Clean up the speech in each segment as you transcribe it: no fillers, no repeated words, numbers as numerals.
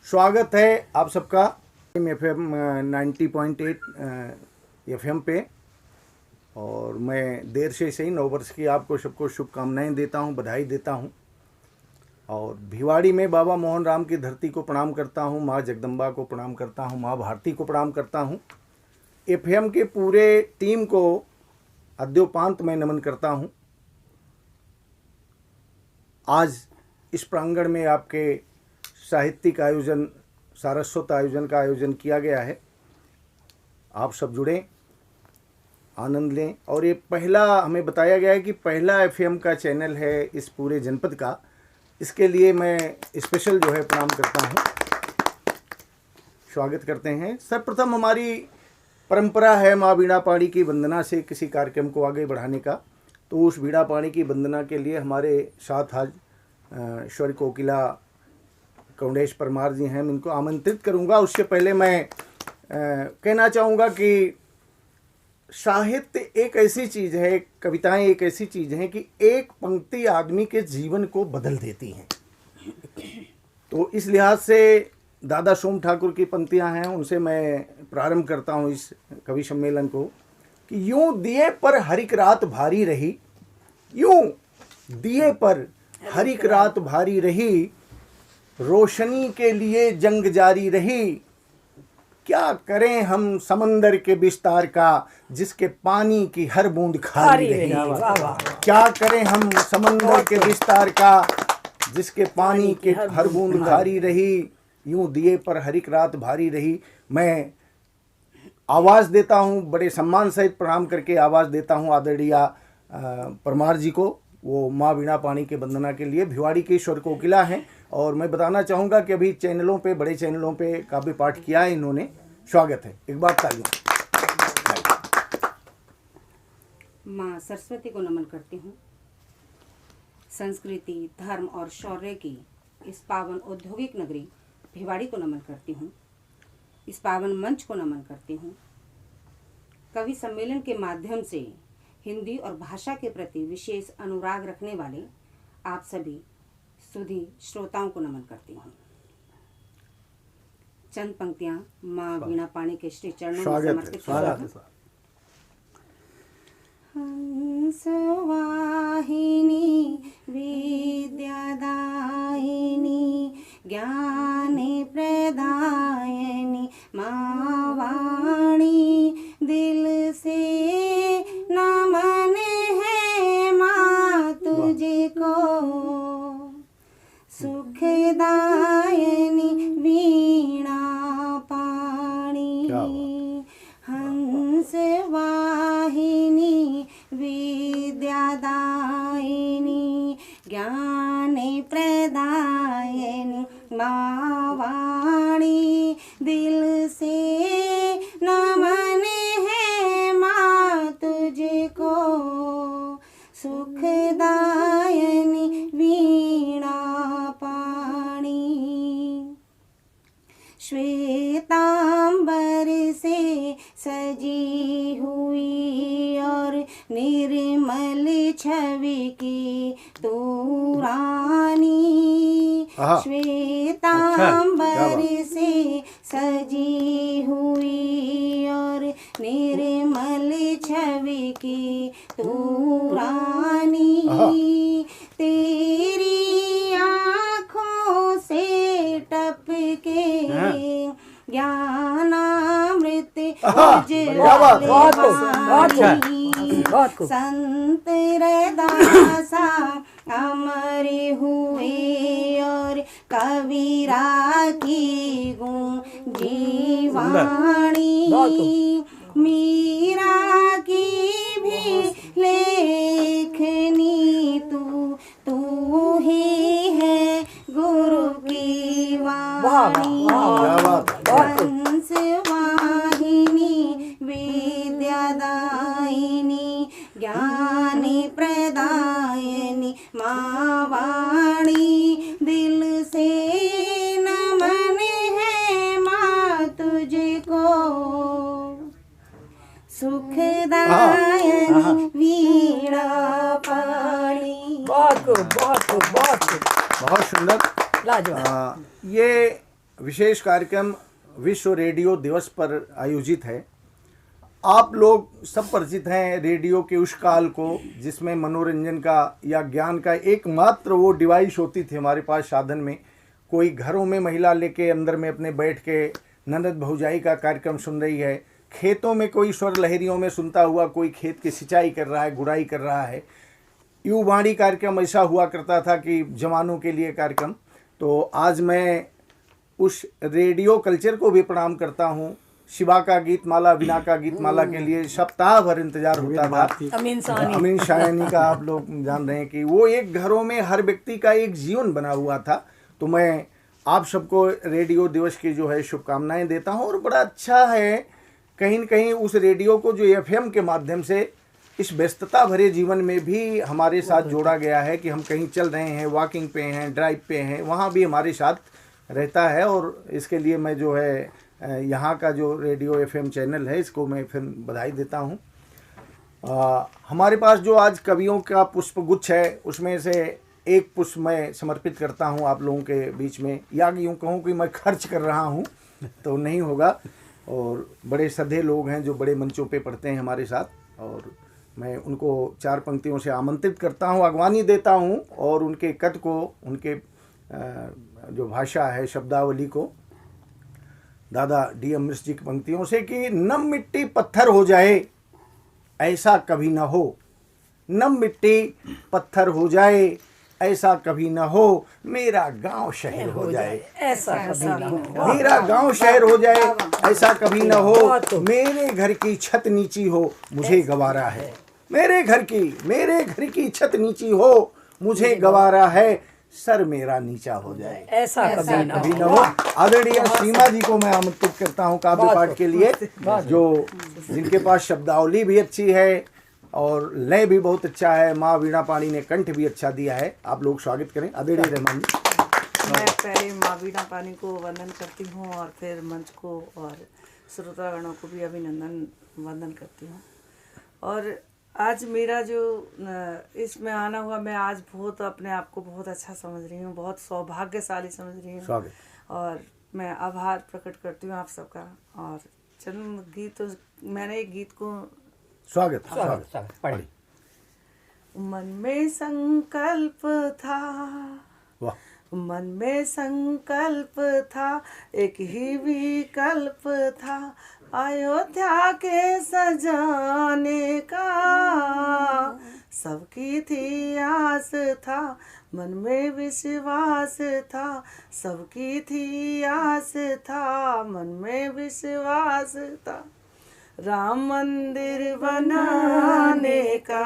स्वागत है आप सबका FM 90.8 FM पे। और मैं देर से सही 9 वर्ष की आपको सबको शुभकामनाएं देता हूं, बधाई देता हूं। और भिवाड़ी में बाबा मोहन राम की धरती को प्रणाम करता हूं, माँ जगदम्बा को प्रणाम करता हूं, माँ भारती को प्रणाम करता हूं। FM के पूरे टीम को अद्योपांत मैं नमन करता हूं। आज इस प्रांगण में आपके साहित्यिक आयोजन, सारस्वत आयोजन का आयोजन किया गया है। आप सब जुड़ें, आनंद लें। और ये पहला हमें बताया गया है कि पहला FM का चैनल है इस पूरे जनपद का। इसके लिए मैं स्पेशल जो है प्रणाम करता हूँ, स्वागत करते हैं। सर्वप्रथम हमारी परंपरा है माँ वीणा पाणी की वंदना से किसी कार्यक्रम को आगे बढ़ाने का। तो उस वीणा पाणी की वंदना के लिए हमारे साथ आज स्वर कोकिला कौंडेश परमार जी हैं, मैं इनको आमंत्रित करूंगा। उससे पहले मैं कहना चाहूँगा कि साहित्य एक ऐसी चीज़ है, कविताएं एक ऐसी चीज़ हैं कि एक पंक्ति आदमी के जीवन को बदल देती हैं। तो इस लिहाज से दादा सोम ठाकुर की पंक्तियां हैं, उनसे मैं प्रारंभ करता हूं इस कवि सम्मेलन को कि यूं दिए पर हरिक रात भारी रही, यूं दिए पर हरिक रात भारी रही, रोशनी के लिए जंग जारी रही। क्या करें हम समंदर के विस्तार का, जिसके पानी की हर बूंद खारी रही। क्या करें हम समंदर के विस्तार का, जिसके पानी के हर बूंद खारी रही, यूं दिए पर हरिक रात भारी रही। मैं आवाज़ देता हूं, बड़े सम्मान सहित प्रणाम करके आवाज़ देता हूं आदरणीय परमार जी को। वो माँ वीणा पाणी के वंदना के लिए भिवाड़ी की स्वर कोकिला हैं। और मैं बताना चाहूँगा कि अभी चैनलों पे, बड़े चैनलों पे काव्य पाठ किया है इन्होंने। स्वागत है, एक बार तालियां। माँ सरस्वती को नमन करती हूँ। संस्कृति, धर्म और शौर्य की इस पावन औद्योगिक नगरी भिवाड़ी को नमन करती हूँ। इस पावन मंच को नमन करती हूँ। कवि सम्मेलन के माध्यम से हिंदी और भाषा के प्रति विशेष अनुराग रखने वाले आप सभी सुधी श्रोताओं को नमन करती हूँ। चंद पंक्तियां माँ वीणा पाणी के श्री चरणों में समर्पित करती हूँ। हंसवाहिनी विद्यादायिनी ज्ञान प्रदायिनी माँ वाणी, दिल से नमन है माँ तुझको, सुखदायिनी वीणा पाणी। हंसवाहिनी विद्यादायिनी ज्ञान प्रदायिनी माँ वाणी, दिल से नमन है माँ तुझको, सुखदायिनी वीणा पाणी। श्वेतांबर से सजी हुई और निर्मल छवि की तू रानी, श्वेतांबर से सजी हुई और निर्मल छवि की तू रानी, तेरी आँखों से टपके ज्ञानामृत संत रदासा अमर हुए और कबीरा की गूंजी वाणी, मीरा की भी लेखनी तू ही है गुरु की वाणी। हंसवाहिनी विद्यादायिनी ज्ञान प्रदायिनी माँ वाणी, दिल से नमन है माँ तुझको, सुखदायिनी वीणा पाणी। बहुत सुंदर, लाजवाब। ये विशेष कार्यक्रम विश्व रेडियो दिवस पर आयोजित है। आप लोग सब परिचित हैं रेडियो के उस काल को जिसमें मनोरंजन का या ज्ञान का एकमात्र वो डिवाइस होती थी हमारे पास साधन में। कोई घरों में महिला लेके अंदर में अपने बैठ के ननद भौजाई का कार्यक्रम सुन रही है, खेतों में कोई स्वर लहरियों में सुनता हुआ कोई खेत की सिंचाई कर रहा है, गुड़ाई कर रहा है। युवाणी कार्यक्रम ऐसा हुआ करता था कि जवानों के लिए कार्यक्रम। तो आज मैं उस रेडियो कल्चर को भी प्रणाम करता हूँ। शिवा का गीत माला, वीणा का गीत माला के लिए सप्ताह भर इंतजार होता था। अमीन शायनी का आप लोग जान रहे हैं कि वो एक घरों में हर व्यक्ति का एक जीवन बना हुआ था। तो मैं आप सबको रेडियो दिवस की जो है शुभकामनाएं देता हूँ। और बड़ा अच्छा है कहीं न कहीं उस रेडियो को जो FM के माध्यम से इस व्यस्तता भरे जीवन में भी हमारे साथ जोड़ा गया है कि हम कहीं चल रहे हैं, वॉकिंग पे हैं, ड्राइव पे हैं, वहाँ भी हमारे साथ रहता है। और इसके लिए मैं जो है यहाँ का जो रेडियो FM चैनल है इसको मैं फिर बधाई देता हूँ। हमारे पास जो आज कवियों का पुष्प गुच्छ है उसमें से एक पुष्प मैं समर्पित करता हूँ आप लोगों के बीच में, या यूँ कहूँ कि मैं खर्च कर रहा हूँ तो नहीं होगा। और बड़े सधे लोग हैं जो बड़े मंचों पे पढ़ते हैं हमारे साथ, और मैं उनको 4 पंक्तियों से आमंत्रित करता हूँ, अगवानी देता हूँ और उनके कद को, उनके जो भाषा है शब्दावली को दादा डी अमृत जी की पंक्तियों से कि नम मिट्टी पत्थर हो जाए ऐसा कभी न हो, नम मिट्टी पत्थर हो जाए ऐसा कभी न हो, मेरा गांव शहर हो जाए ऐसा कभी ना हो, मेरा गांव शहर हो जाए ऐसा कभी न हो, मेरे घर की छत नीची हो मुझे गवारा है, मेरे घर की छत नीची हो मुझे गवारा है, सर मेरा नीचा हो जाए ऐसा कभी न हो। आदरणीय सीमा जी को मैं आमंत्रित करता हूँ काव्य पाठ के लिए, जो जिनके पास शब्दावली भी अच्छी है और लय भी बहुत अच्छा है। माँ वीणा पाणी ने कंठ भी अच्छा दिया है। आप लोग स्वागत करें आदरणीय रहमान जी। मैं पहले माँ वीणा पाणी को वंदन करती हूँ और फिर मंच को और श्रोतागणों को भी अभिनंदन वंदन करती हूँ। और आज मेरा जो इसमें आना हुआ, मैं आज बहुत अपने आप को बहुत अच्छा समझ रही हूँ, बहुत सौभाग्यशाली समझ रही हूँ। और मैं आभार प्रकट करती हूँ आप सबका। और जन्म गीत तो मैंने एक गीत को स्वागत पढ़ी। मन में संकल्प था, वाह, मन में संकल्प था, एक ही विकल्प था, अयोध्या के सजाने का, सबकी थी आस था, मन में विश्वास था, सबकी थी आस था, मन में विश्वास था, राम मंदिर बनाने का,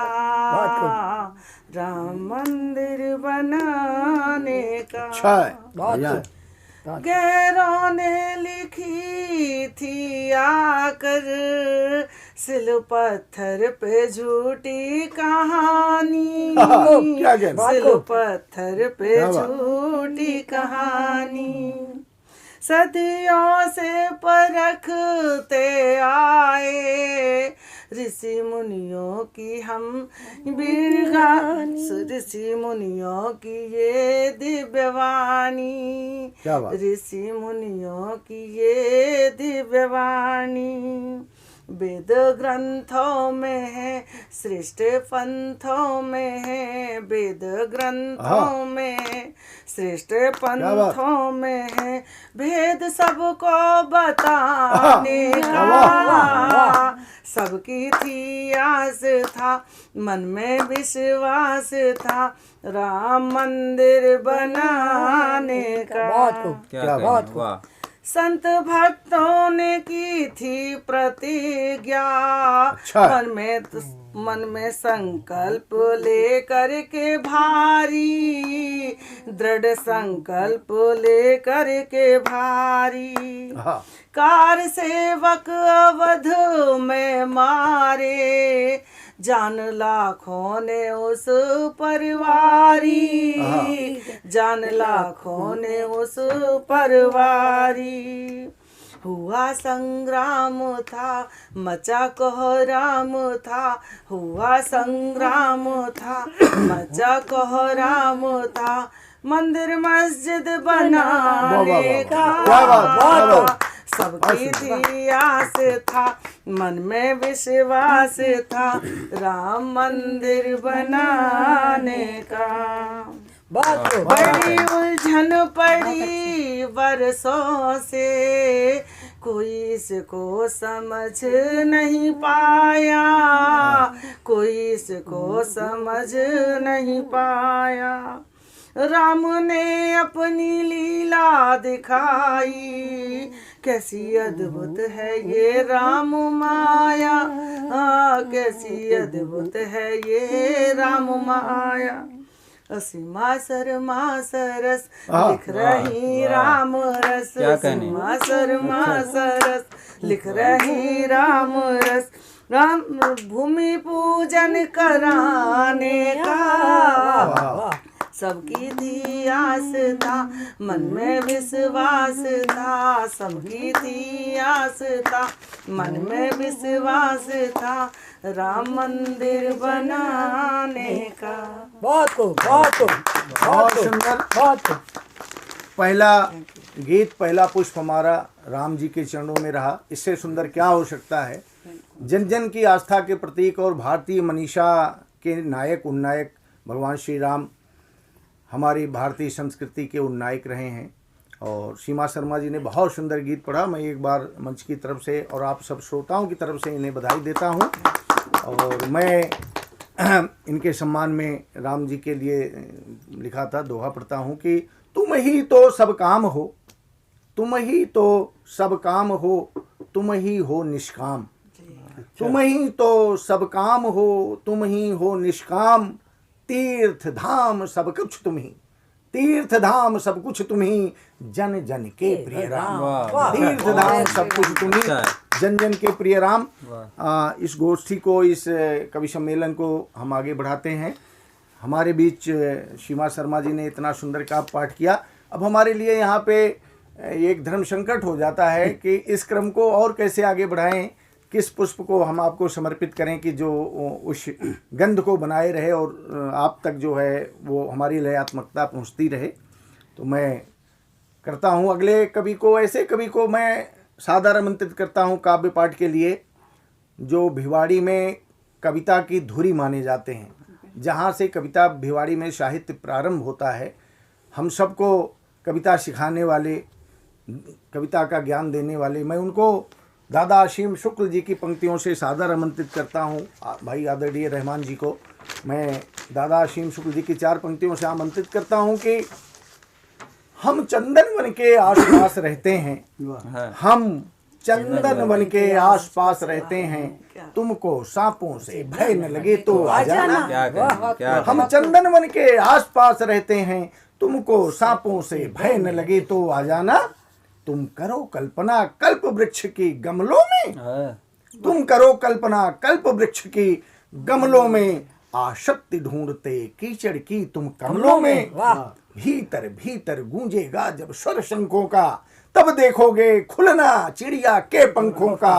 राम मंदिर बनाने का। अच्छा है। गैरों ने लिखी थी आकर सिल पत्थर पे झूठी कहानी, सिल पत्थर पे झूठी कहानी, सदियों से परखते आए ऋषि मुनियों की हम बिरगानी, ऋषि मुनियों की ये दिव्यवाणी, ऋषि मुनियों की ये दिव्यवाणी, वेद ग्रंथों में है, श्रेष्ठ पंथों में है, वेद ग्रंथों में, श्रेष्ठ पंथों में है, भेद सबको बताने का, सबकी थी आस था, मन में विश्वास था, राम मंदिर बनाने का। बहुत खूब। संत भक्तों ने की थी प्रतिज्ञा, मन में संकल्प लेकर के भारी, दृढ़ संकल्प लेकर के भारी, कार सेवक अवध में मारे, जान लाखों ने उस परिवारी, जान लाखों ने उस परिवारी, हुआ संग्राम था, मचा कोहराम था, हुआ संग्राम था, मचा कोहराम था, मंदिर मस्जिद बनाने का क्या बात। सबकी थी आस था, मन में विश्वास था, राम मंदिर बनाने का। बड़ी उलझन पड़ी बरसों से, कोई इसको समझ नहीं पाया, कोई इसको समझ नहीं पाया। राम ने अपनी लीला दिखाई, कैसी अद्भुत है ये राम माया, कैसी अद्भुत है ये राम माया। असीमा शर्मा सरस लिख रही राम रस, असीमा शर्मा सरस लिख रही राम रस, राम भूमि पूजन कराने का। सबकी थी आस था, मन में विश्वास था, सबकी थी आस था, मन में विश्वास था, राम मंदिर बनाने का। बहुत सुंदर। पहला गीत, पहला पुष्प हमारा राम जी के चरणों में रहा, इससे सुंदर क्या हो सकता है। जन जन की आस्था के प्रतीक और भारतीय मनीषा के नायक उन्नायक भगवान श्री राम हमारी भारतीय संस्कृति के उन्नायक रहे हैं। और सीमा शर्मा जी ने बहुत सुंदर गीत पढ़ा। मैं एक बार मंच की तरफ से और आप सब श्रोताओं की तरफ से इन्हें बधाई देता हूं। और मैं इनके सम्मान में राम जी के लिए लिखा था दोहा पढ़ता हूं कि तुम ही तो सब काम हो, तुम ही तो सब काम हो, तुम ही हो निष्काम, तुम ही तो सब काम हो, तुम ही हो निष्काम, तीर्थ धाम सब कुछ तुम ही, तीर्थ धाम सब कुछ तुम ही, जन जन के प्रिय राम। तीर्थ धाम सब कुछ तुम ही, जन जन के प्रिय राम। इस गोष्ठी को, इस कवि सम्मेलन को हम आगे बढ़ाते हैं। हमारे बीच सीमा शर्मा जी ने इतना सुंदर काव्य पाठ किया। अब हमारे लिए यहाँ पे एक धर्म संकट हो जाता है कि इस क्रम को और कैसे आगे बढ़ाएं, किस पुष्प को हम आपको समर्पित करें कि जो उस गंध को बनाए रहे और आप तक जो है वो हमारी लयात्मकता पहुंचती रहे। तो मैं करता हूं अगले कवि को, ऐसे कवि को मैं सादर आमंत्रित करता हूं काव्य पाठ के लिए, जो भिवाड़ी में कविता की धुरी माने जाते हैं, जहां से कविता भिवाड़ी में साहित्य प्रारंभ होता है। हम सबको कविता सिखाने वाले, कविता का ज्ञान देने वाले, मैं उनको दादा असीम शुक्ल जी की पंक्तियों से सादर आमंत्रित करता हूँ। भाई आदरणीय रहमान जी को मैं दादा असीम शुक्ल जी की 4 पंक्तियों से आमंत्रित करता हूँ कि हम चंदन वन के आसपास रहते हैं, हम चंदन वन के आसपास रहते हैं, तुमको सांपों से भय न लगे तो आ जाना। हम चंदन वन के आसपास रहते हैं, तुमको सांपों से भय न लगे तो आ जाना। तुम करो कल्पना कल्प वृक्ष की गमलों में, तुम करो कल्पना कल्प वृक्ष की गमलों में, आशक्ति ढूंढते कीचड़ की तुम कमलों में। भीतर भीतर गूंजेगा जब स्वर शंखों का, तब देखोगे खुलना चिड़िया के पंखों का।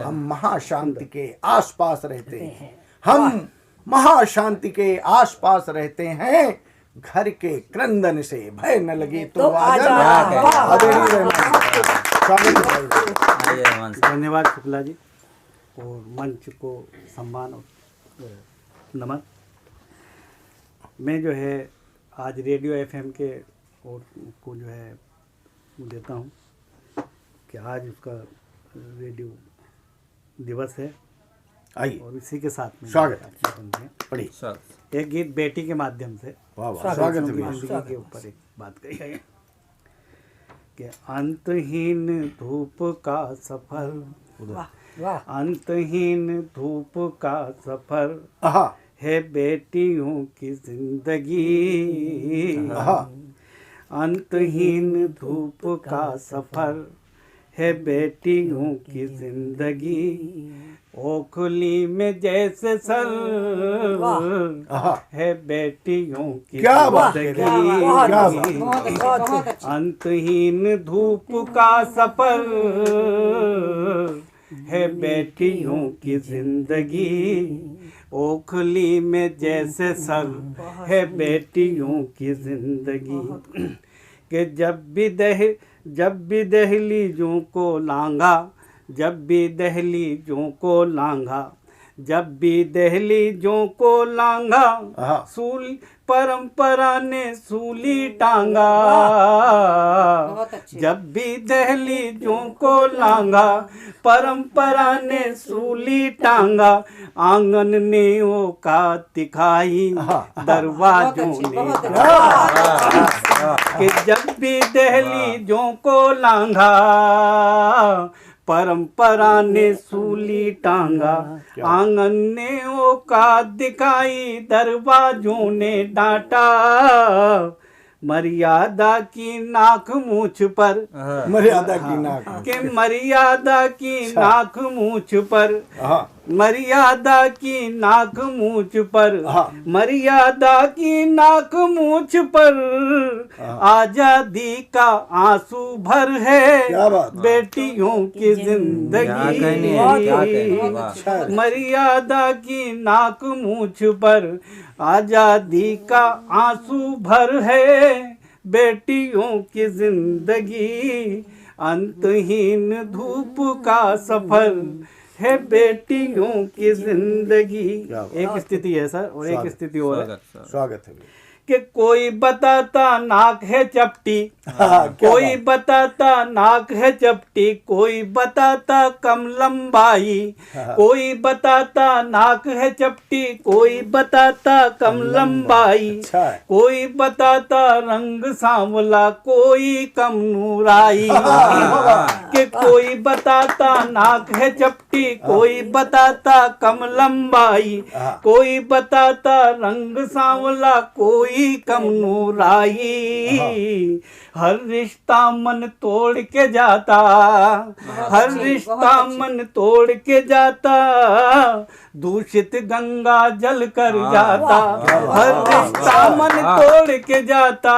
हम महाशांति के आसपास रहते हैं, हम महाशांति के आसपास रहते हैं, घर के क्रंदन से भय न लगे तो आ जाना। धन्यवाद शुक्ला जी, और मंच को सम्मान और नमन। मैं जो है आज रेडियो एफएम के और को जो है देता हूँ कि आज उसका रेडियो दिवस है। आइए और इसी के साथ में स्वागत है। पढ़िए एक गीत बेटी के माध्यम से। स्वागत है। जिंदगी के ऊपर एक बात कही है कि अंतहीन धूप का सफर, अंतहीन धूप का सफर है बेटियों की जिंदगी। अंतहीन धूप का सफर है बेटियों की जिंदगी। ओखली में जैसे सर है बेटियों की जिंदगी। अंतहीन धूप का सफर है बेटियों की जिंदगी। ओखली में जैसे सर है बेटियों की जिंदगी कि जब भी दहलीजों को लांघा, जब भी दहलीजों को लांघा, जब भी दहलीजों को लांघा, सूली परंपरा ने सूली टांगा। बहुत अच्छे। जब भी दहलीजों को लांघा, परंपरा ने सूली टांगा, आंगन ने औकात दिखाई, दरवाजों बहुत अच्छे, ने बहुत अच्छे। कि जब भी दहलीजों को लांघा, परंपरा ने सूली टांगा, आंगन ने औकात दिखाई, दरवाजों ने डांटा। मर्यादा की नाक मूछ पर, मर्यादा की नाक के मर्यादा की नाक मूछ पर, मर्यादा की नाक मूछ पर, मर्यादा की नाक मूछ पर, आजादी का आंसू भर है क्या बात। बेटियों की क्या कहने हैं, क्या कहने हैं, वाह। जिंदगी। मर्यादा की नाक मूछ पर, आजादी का आंसू भर है बेटियों की जिंदगी। अंतहीन धूप का सफर है बेटियों की जिंदगी। एक स्थिति है सर, और एक स्थिति और है स्वागत है। कि कोई बताता नाक है चपटी, कोई बताता नाक है चपटी, कोई बताता कम लंबाई, कोई बताता नाक है चपटी, कोई बताता कम लंबाई, कोई बताता रंग सांवला, कोई कम नूराई। कि कोई बताता नाक है चपटी, कोई बताता कम लंबाई, कोई बताता रंग सांवला, कोई कम नूराई। हर रिश्ता मन तोड़ के जाता, हर रिश्ता मन तोड़ के जाता, दूषित गंगा जल कर जाता। हर रिश्ता मन तोड़ के जाता,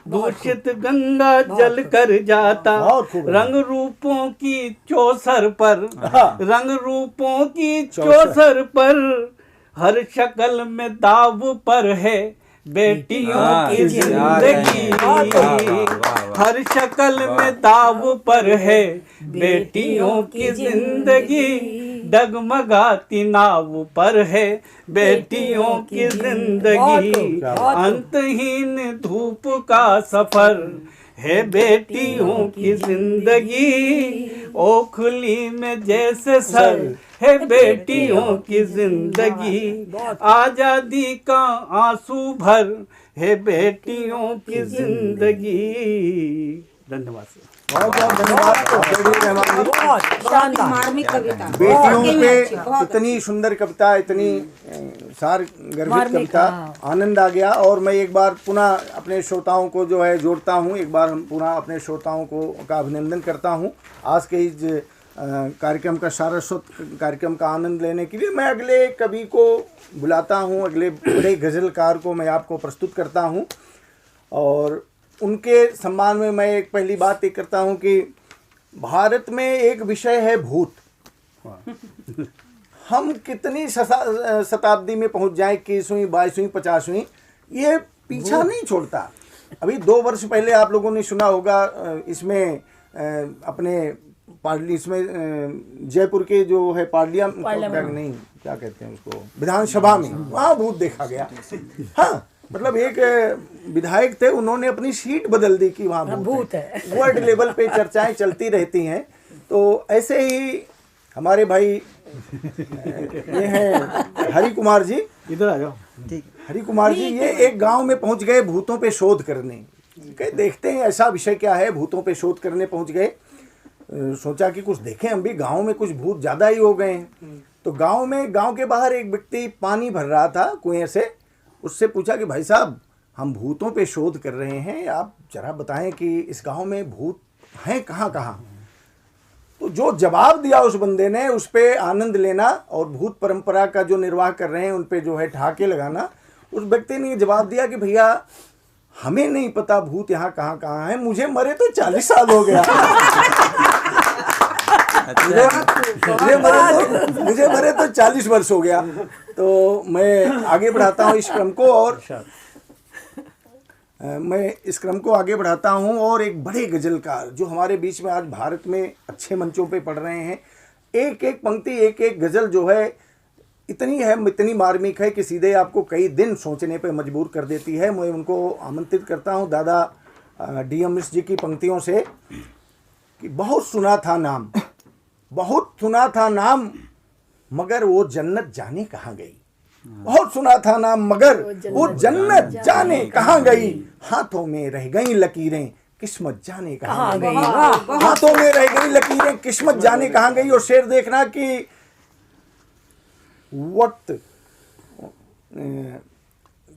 दूषित गंगा जल कर जाता। रंग रूपों की चौसर पर, रंग रूपों की चौसर पर, हर शक्ल में दाव पर है बेटियों की जिंदगी। हर शक्ल में दाव पर है बेटियों की जिंदगी, डगमगाती नाव पर है बेटियों की जिंदगी। अंतहीन धूप का सफर है बेटियों की जिंदगी, ओखली में जैसे सर है बेटियों की जिंदगी, आजादी का आंसू भर है बेटियों की जिंदगी। धन्यवाद सर। बहुत बहुत धन्यवाद। तो जरूर रहमान जी, बहुत मार्मिक कविता, बेटियों वाकई में पे अच्छी, बहुत इतनी सुंदर कविता, इतनी सार गर्भित कविता, आनंद आ गया। और मैं एक बार पुनः अपने श्रोताओं को जो है जोड़ता हूँ, एक बार हम पुनः अपने श्रोताओं को का अभिनंदन करता हूँ। आज के इस कार्यक्रम का सारस्वत कार्यक्रम का आनंद लेने के लिए मैं अगले कवि को बुलाता हूँ, अगले बड़े गज़लकार को मैं आपको प्रस्तुत करता हूँ। और उनके सम्मान में मैं एक पहली बात ये करता हूँ कि भारत में एक विषय है भूत। हम कितनी शताब्दी में पहुँच जाएं, 21वीं 22वीं 50वीं, ये पीछा नहीं छोड़ता। अभी 2 वर्ष पहले आप लोगों ने सुना होगा, इसमें अपने पार्ली, इसमें जयपुर के जो है पार्लियामेंट नहीं क्या कहते हैं उसको, विधानसभा में, वहाँ भूत देखा गया। हाँ, मतलब एक विधायक थे, उन्होंने अपनी सीट बदल दी कि वहाँ भूत है। वर्ल्ड लेवल पे चर्चाएं चलती रहती हैं। तो ऐसे ही हमारे भाई ये हैं हरि कुमार जी, इधर आ जाओ। हरि कुमार जी ये एक गांव में पहुंच गए भूतों पे शोध करने। देखते हैं ऐसा विषय क्या है, भूतों पे शोध करने पहुंच गए। सोचा कि कुछ देखें हम भी, गांव में कुछ भूत ज़्यादा ही हो गए हैं। तो गांव के बाहर एक व्यक्ति पानी भर रहा था कुएं से। उससे पूछा कि भाई साहब, हम भूतों पे शोध कर रहे हैं, आप जरा बताएं कि इस गांव में भूत हैं कहाँ कहाँ। तो जो जवाब दिया उस बंदे ने, उस पे आनंद लेना और भूत परंपरा का जो निर्वाह कर रहे हैं उन पे जो है ठहाके लगाना। उस व्यक्ति ने जवाब दिया कि भैया हमें नहीं पता भूत यहाँ कहाँ कहाँ है, मुझे मरे तो 40 साल हो गया। मुझे मरे तो 40 वर्ष हो गया। तो मैं आगे बढ़ाता हूँ इस क्रम को, और मैं इस क्रम को आगे बढ़ाता हूँ। और एक बड़े गजलकार जो हमारे बीच में आज भारत में अच्छे मंचों पे पढ़ रहे हैं, एक एक पंक्ति, एक एक गजल जो है इतनी मार्मिक है कि सीधे आपको कई दिन सोचने पे मजबूर कर देती है। मैं उनको आमंत्रित करता हूँ दादा DM मिश्र जी की पंक्तियों से कि बहुत सुना था नाम, बहुत सुना था नाम, मगर वो जन्नत जाने कहाँ गई। बहुत सुना था नाम मगर वो जन्नत जाने कहाँ गई। हाथों में रह गई लकीरें, किस्मत जाने कहाँ गई। हाथों में रह गई लकीरें, किस्मत जाने कहाँ गई। और शेर देखना कि वक्त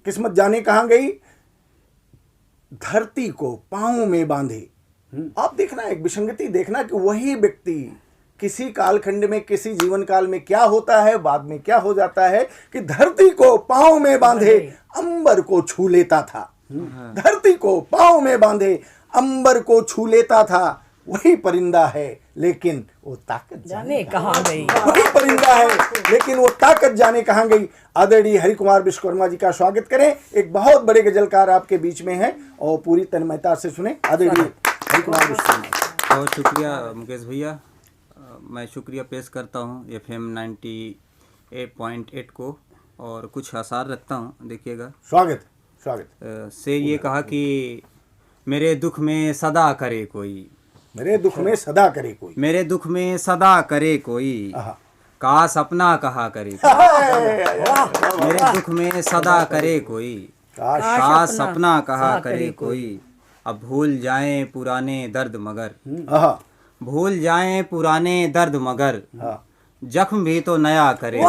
किस्मत जाने कहाँ गई, धरती को पांव में बांधे। आप देखना एक विसंगति देखना कि वही व्यक्ति किसी कालखंड में, किसी जीवन काल में क्या होता है, बाद में क्या हो जाता है कि धरती को पांव में बांधे अंबर को छू लेता था। धरती को पांव में बांधे अंबर को छू लेता था। वही परिंदा है लेकिन वो ताकत जाने कहाँ गई। वही परिंदा है लेकिन वो ताकत जाने कहाँ गई। आदरणीय हरिकुमार विश्वकर्मा जी का स्वागत करें। एक बहुत बड़े गजलकार आपके बीच में हैं और पूरी तन्मयता से सुने आदरणीय हरिकुमार विश्वकर्मा। बहुत शुक्रिया मुकेश भैया। मैं शुक्रिया पेश करता हूँ FM 98.8 को, और कुछ आसार रखता हूँ, देखिएगा। स्वागत स्वागत। से ये कहा कि मेरे दुख में सदा करे कोई, मेरे दुख में सदा करे कोई, मेरे दुख में सदा करे कोई, आहा। काश अपना कहा करे कोई। मेरे दुख में सदा करे कोई, काश अपना कहा करे कोई। अब भूल जाएं पुराने दर्द मगर, आहा। भूल जाएं पुराने दर्द मगर, हाँ। जख्म भी तो नया करे।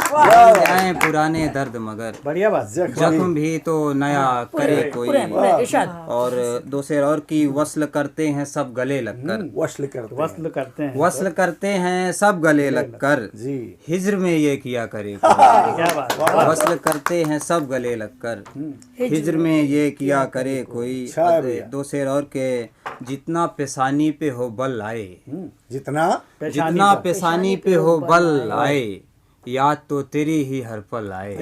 भूल जाएं पुराने दर्द मगर, बढ़िया बात। जख्म भी तो नया करे कोई। और दो शेर और की, वस्ल करते हैं सब गले लगकर, वस्ल करते हैं। वस्ल करते हैं सब गले लगकर, जी। हिज्र में ये किया करे कोई। वस्ल करते हैं सब गले लगकर, हिज्र में ये किया करे कोई। दो शेर और के, जितना पेशानी पे हो बल आए, जितना पेशानी पे हो बल आए, याद तो तेरी ही हर पल आए।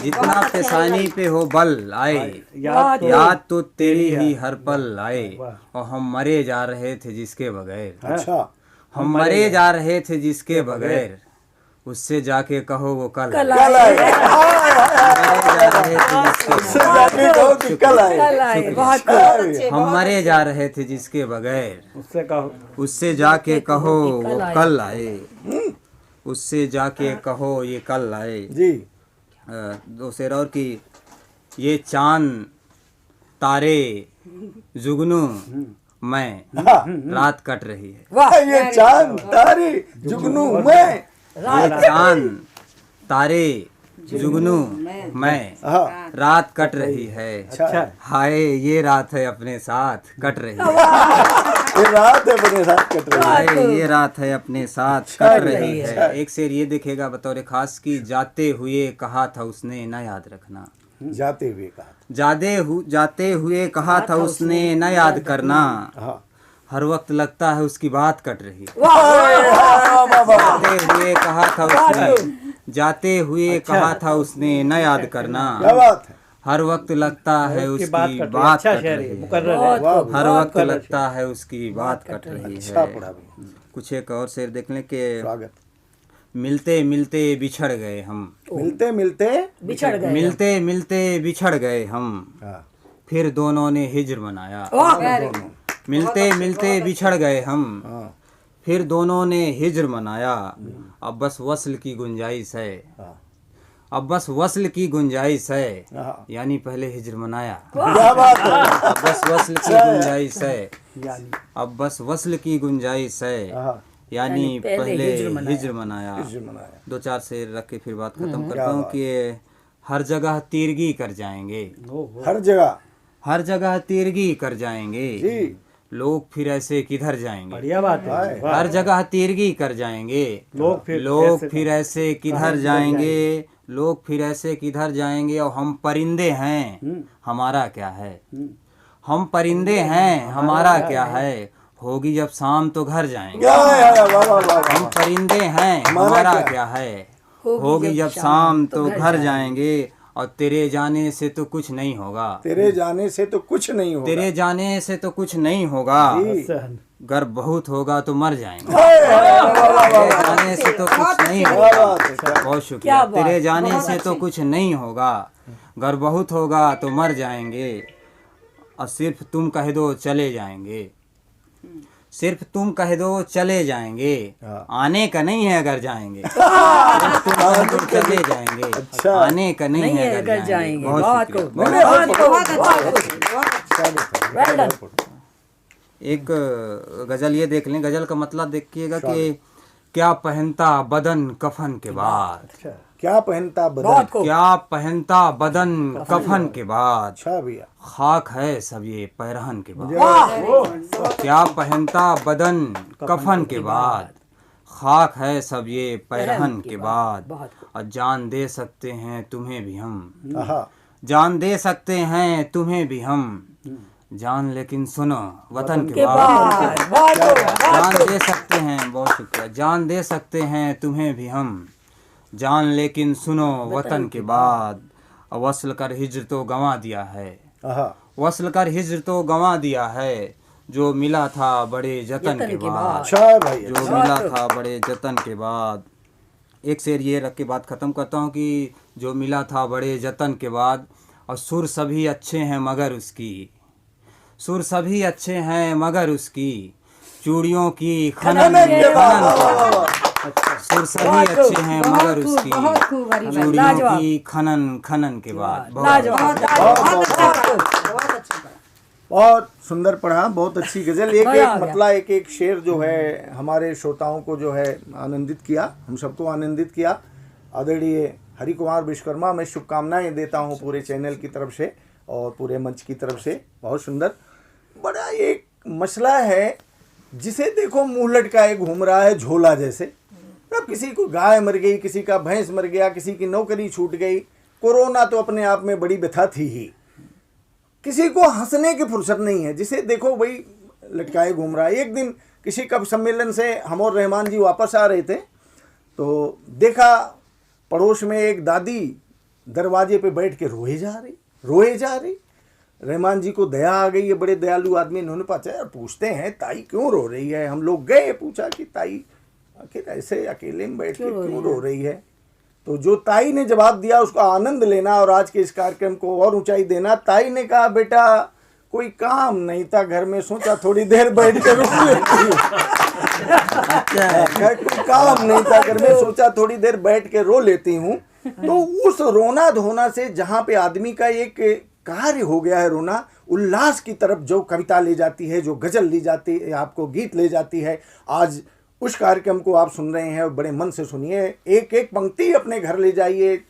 जितना पेशानी पे हो बल आए, याद तो तेरी ही हर पल आए। और हम मरे जा रहे थे जिसके बगैर, अच्छा, हम मरे जा रहे थे जिसके बगैर, उससे जाके कहो वो कल कल आए। उससे जाके कहो कि कल आए। हम मरे जा रहे थे जिसके बगैर, उससे जाके कहो वो कल आए। उससे जाके कहो ये कल आए। जी। दो शेर और की, ये चांद तारे जुगनू मैं, रात कट रही है। ये चांद तारे जुगनू मैं, ये चांद तारे जुगनू मैं, रात कट रही है। हाय ये रात है अपने साथ कट रही है। ये रात है अपने साथ कट रही है। हाय ये रात है अपने साथ कट रही है। एक शेर ये देखेगा बतौर खास की, जाते हुए कहा था उसने न याद रखना, जाते हुए कहा, जाते हुए कहा था उसने न याद करना, हाँ। हर वक्त लगता है उसकी बात कट रही है। जाते हुए कहा था उसने, जाते हुए कहा था उसने न याद करना, क्या बात है। हर वक्त लगता है उसकी बात कट रही है। हर वक्त लगता है उसकी बात कट रही अच्छा है। पढ़ा भैया। कुछ एक और शेर देख लें कि, स्वागत। मिलते मिलते बिछड़ गए हम, मिलते मिलते मिलते मिलते बिछड़ गए हम, हाँ। फिर दोनों ने हिज्र मनाया। मिलते मिलते बिछड़ गए हम, हाँ। फिर दोनों ने हिज्र मनाया। अब बस वस्ल की गुंजाइश है, हाँ। अब बस वस्ल की गुंजाइश है, हाँ। यानी पहले हिज्र मनाया। क्या बात है। अब बस वस्ल की गुंजाइश है, अब बस वस्ल की गुंजाइश है, हाँ। यानी पहले हिज्र मनाया। हिज्र मनाया। दो चार शेर रख के फिर बात खत्म करता हूँ कि, हर जगह तीरगी कर जाएंगे, हर जगह, हर जगह तीरगी कर जाएंगे, जी। लोग फिर ऐसे किधर जाएंगे। बढ़िया बात है। हर जगह तीरगी कर जाएंगे, लोग फिर ऐसे किधर जाएंगे, लोग फिर ऐसे किधर जाएंगे। और हम परिंदे हैं हमारा क्या है, हम परिंदे हैं हमारा क्या है। होगी जब शाम तो घर जाएंगे। वाह। हम परिंदे हैं, हमारा क्या है। होगी जब शाम तो घर जाएंगे, और तेरे जाने से तो कुछ नहीं होगा। तेरे जाने से तो कुछ नहीं होगा। तेरे जाने से तो कुछ नहीं होगा। जी। गर बहुत होगा तो मर जाएंगे। तेरे जाने से तो कुछ नहीं होगा। बहुत शुक्रिया। तेरे जाने से तो कुछ नहीं होगा, गर बहुत होगा तो मर जाएंगे, और सिर्फ तुम कह दो चले जाएंगे। सिर्फ तुम कह दो चले जाएंगे, आने का नहीं है अगर जाएंगे। सिर्फ तुम कह दो चले जाएंगे, अच्छा। आने का नहीं है अगर जाएंगे। बहुत शुक्रिया। एक गजल ये देख लें, गजल का मतलब देखिएगा कि क्या पहनता बदन कफन के बाद। क्या पहनता बदन। क्या पहनता बदन कफन के बाद, अच्छा भैया। खाक है सब ये पैरहन के बाद। क्या पहनता बदन कफन के बाद, खाक है सब ये पैरहन के बाद। और जान दे सकते हैं तुम्हें भी हम, आहा। जान दे सकते हैं तुम्हें भी हम, जान लेकिन सुनो वतन के बाद। जान दे सकते हैं, बहुत शुक्रिया। जान दे सकते हैं तुम्हें भी हम, जान लेकिन सुनो वतन के बाद। वसल कर हिज्र तो गंवा दिया है, आहा। वसल कर हिज्र तो गंवा दिया है, जो मिला था बड़े जतन के बाद। अच्छा भाई। जो मिला था बड़े जतन के बाद। एक शेर ये रख के बात ख़त्म करता हूँ कि जो मिला था बड़े जतन के बाद, और सुर सभी अच्छे हैं मगर उसकी, सुर सभी अच्छे हैं मगर उसकी, चूड़ियों की खनन सुर सभी अच्छे हैं मगर उसकी, चूड़ियों की खनन के बाद। बहुत सुंदर पढ़ा, बहुत अच्छी गजल। एक एक मतलब एक एक शेर जो है हमारे श्रोताओं को जो है आनंदित किया, हम सबको आनंदित किया। आदरणीय हरि कुमार विश्वकर्मा, मैं शुभकामनाएं देता हूं पूरे चैनल की तरफ से और पूरे मंच की तरफ से। बहुत सुंदर। बड़ा एक मसला है जिसे देखो मुंह लटकाए घूम रहा है झोला जैसे। अब किसी को गाय मर गई, किसी का भैंस मर गया, किसी की नौकरी छूट गई। कोरोना तो अपने आप में बड़ी व्यथा थी ही, किसी को हंसने की फुर्सत नहीं है, जिसे देखो वही लटकाए घूम रहा है। एक दिन किसी कवि सम्मेलन से हम और रहमान जी वापस आ रहे थे तो देखा पड़ोस में एक दादी दरवाजे पे बैठ के रोए जा रही। रहमान जी को दया आ गई, ये बड़े दयालु आदमी, इन्होंने पूछा यार, पूछते हैं ताई क्यों रो रही है। हम लोग गए, पूछा कि ताई आखिर ऐसे अकेले में बैठ के क्यों रो रही है। तो जो ताई ने जवाब दिया उसका आनंद लेना और आज के इस कार्यक्रम को और ऊंचाई देना। ताई ने कहा बेटा कोई काम नहीं था घर में, सोचा थोड़ी देर बैठ के रो लेती हूँ। कोई काम नहीं था घर में, सोचा थोड़ी देर बैठ के रो लेती हूँ। तो उस रोना धोना से जहाँ पे आदमी का एक कार्य हो गया है रोना, उल्लास की तरफ जो कविता ले जाती है, जो गजल ली जाती है, आपको गीत ले जाती है, आज उस कार्यक्रम को आप सुन रहे हैं और बड़े मन से सुनिए। एक एक पंक्ति अपने घर ले जाइए,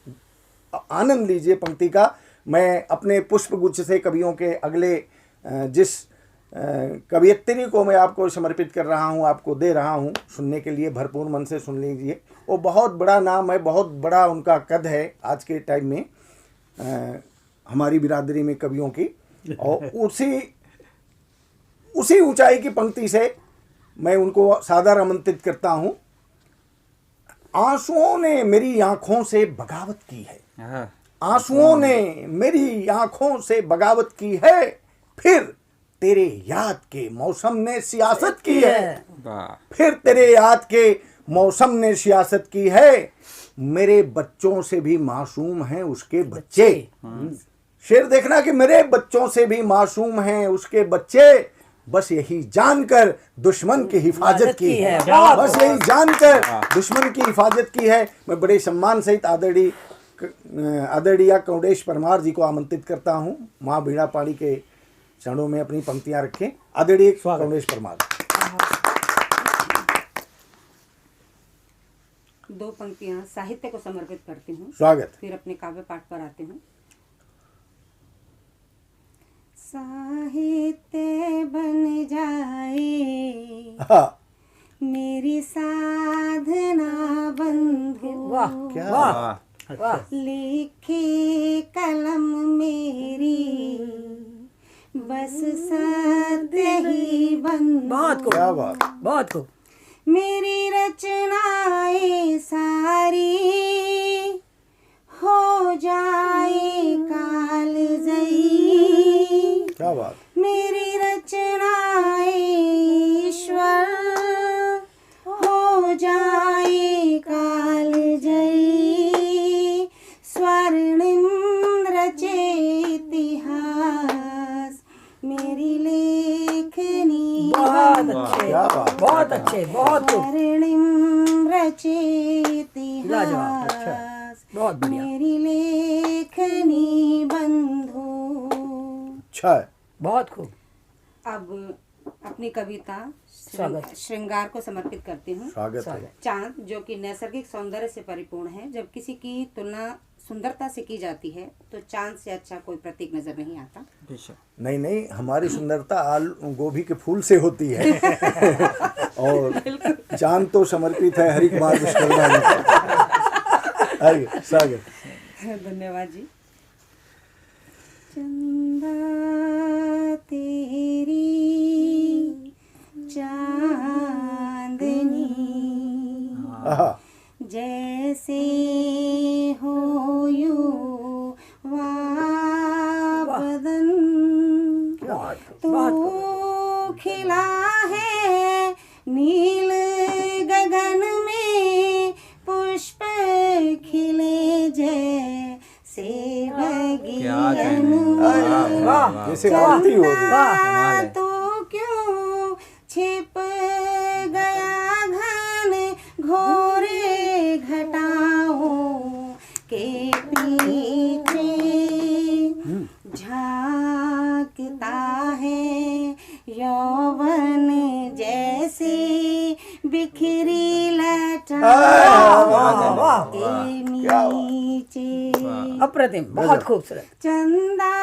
आनंद लीजिए पंक्ति का। मैं अपने पुष्पगुच्छ से कवियों के अगले जिस कवियत्री को मैं आपको समर्पित कर रहा हूं, आपको दे रहा हूं, सुनने के लिए भरपूर मन से सुन लीजिए। वो बहुत बड़ा नाम है, बहुत बड़ा उनका कद है आज के टाइम में हमारी बिरादरी में कवियों की। और उसी ऊंचाई की पंक्ति से मैं उनको सादर आमंत्रित करता हूं। आंसुओं ने मेरी आंखों से बगावत की है, आंसुओं ने मेरी आंखों से बगावत की है, फिर तेरे याद के मौसम ने सियासत की है, फिर तेरे याद के मौसम ने सियासत की है, मेरे बच्चों से भी मासूम हैं उसके बच्चे। शेर देखना कि मेरे बच्चों से भी मासूम हैं उसके बच्चे, बस यही जानकर दुश्मन की हिफाजत की है, बस यही जानकर दुश्मन की हिफाजत की है। मैं बड़े सम्मान सहित आदरणीय कौडेश परमार जी को आमंत्रित करता हूं, माँ बीणा पाणी के चरणों में अपनी पंक्तियां रखें। आदरणीय कौडेश परमार। दो पंक्तियां साहित्य को समर्पित करती हूँ, स्वागत। फिर अपने काव्य पाठ पर आते हैं। साहित्य बन जाए मेरी साधना बंधु, क्या लिखी कलम मेरी बस सत्य ही बंधु। बहुत खूब, क्या बात। बहुत खूब। मेरी रचनाएं सारी हो जाए कालजयी। क्या बात। मेरी रचनाएं ईश्वर हो जाए कालजयी। स्वर्णिम रचे इतिहास मेरी लेखनी। बहुत अच्छे, क्या बात। बहुत अच्छे, बहुत खूब। स्वर्णिम रचे लाजवाब, इतिहास बहुत बढ़िया। मेरी लेखनी बंधु। अच्छा है। बहुत खूब। अब अपनी कविता स्वागत। श्रृंगार को समर्पित करती हूँ। स्वागत है। चांद जो कि नैसर्गिक सौंदर्य से परिपूर्ण है, जब किसी की तुलना सुंदरता से की जाती है तो चांद से अच्छा कोई प्रतीक नजर नहीं आता। नहीं नहीं, हमारी सुंदरता आलू गोभी के फूल से होती है। और चांद तो समर्पित है हरिकुमार विश्वकर्मा जी को। आइए, स्वागत। धन्यवाद जी। चंदा तेरी चांदनी आहा, जैसे हो युवा बदन। तो खिला है नील गगन में पुष्प खिले जैसे बगियन। जैसे आरती हो रही है। चंदा तो क्यों छिप गया घन घोरे घटाओं के पीछे। झांकता है यौवन जैसे बिखरी लटाओं के नीचे। अप्रतिम, बहुत खूबसूरत। चंदा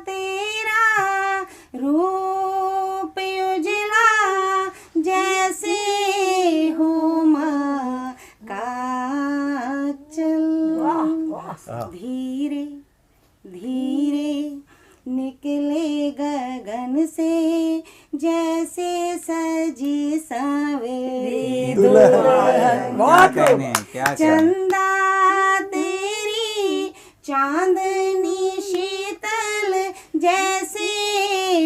तेरा रूप उजला जैसे हो माँ का चल। धीरे धीरे निकले गगन से जैसे सजी सवेरे दुल्हन। बहुत क्या खूब। कहने, क्या कहने। चंदा तेरी चांदनी शीतल जैसे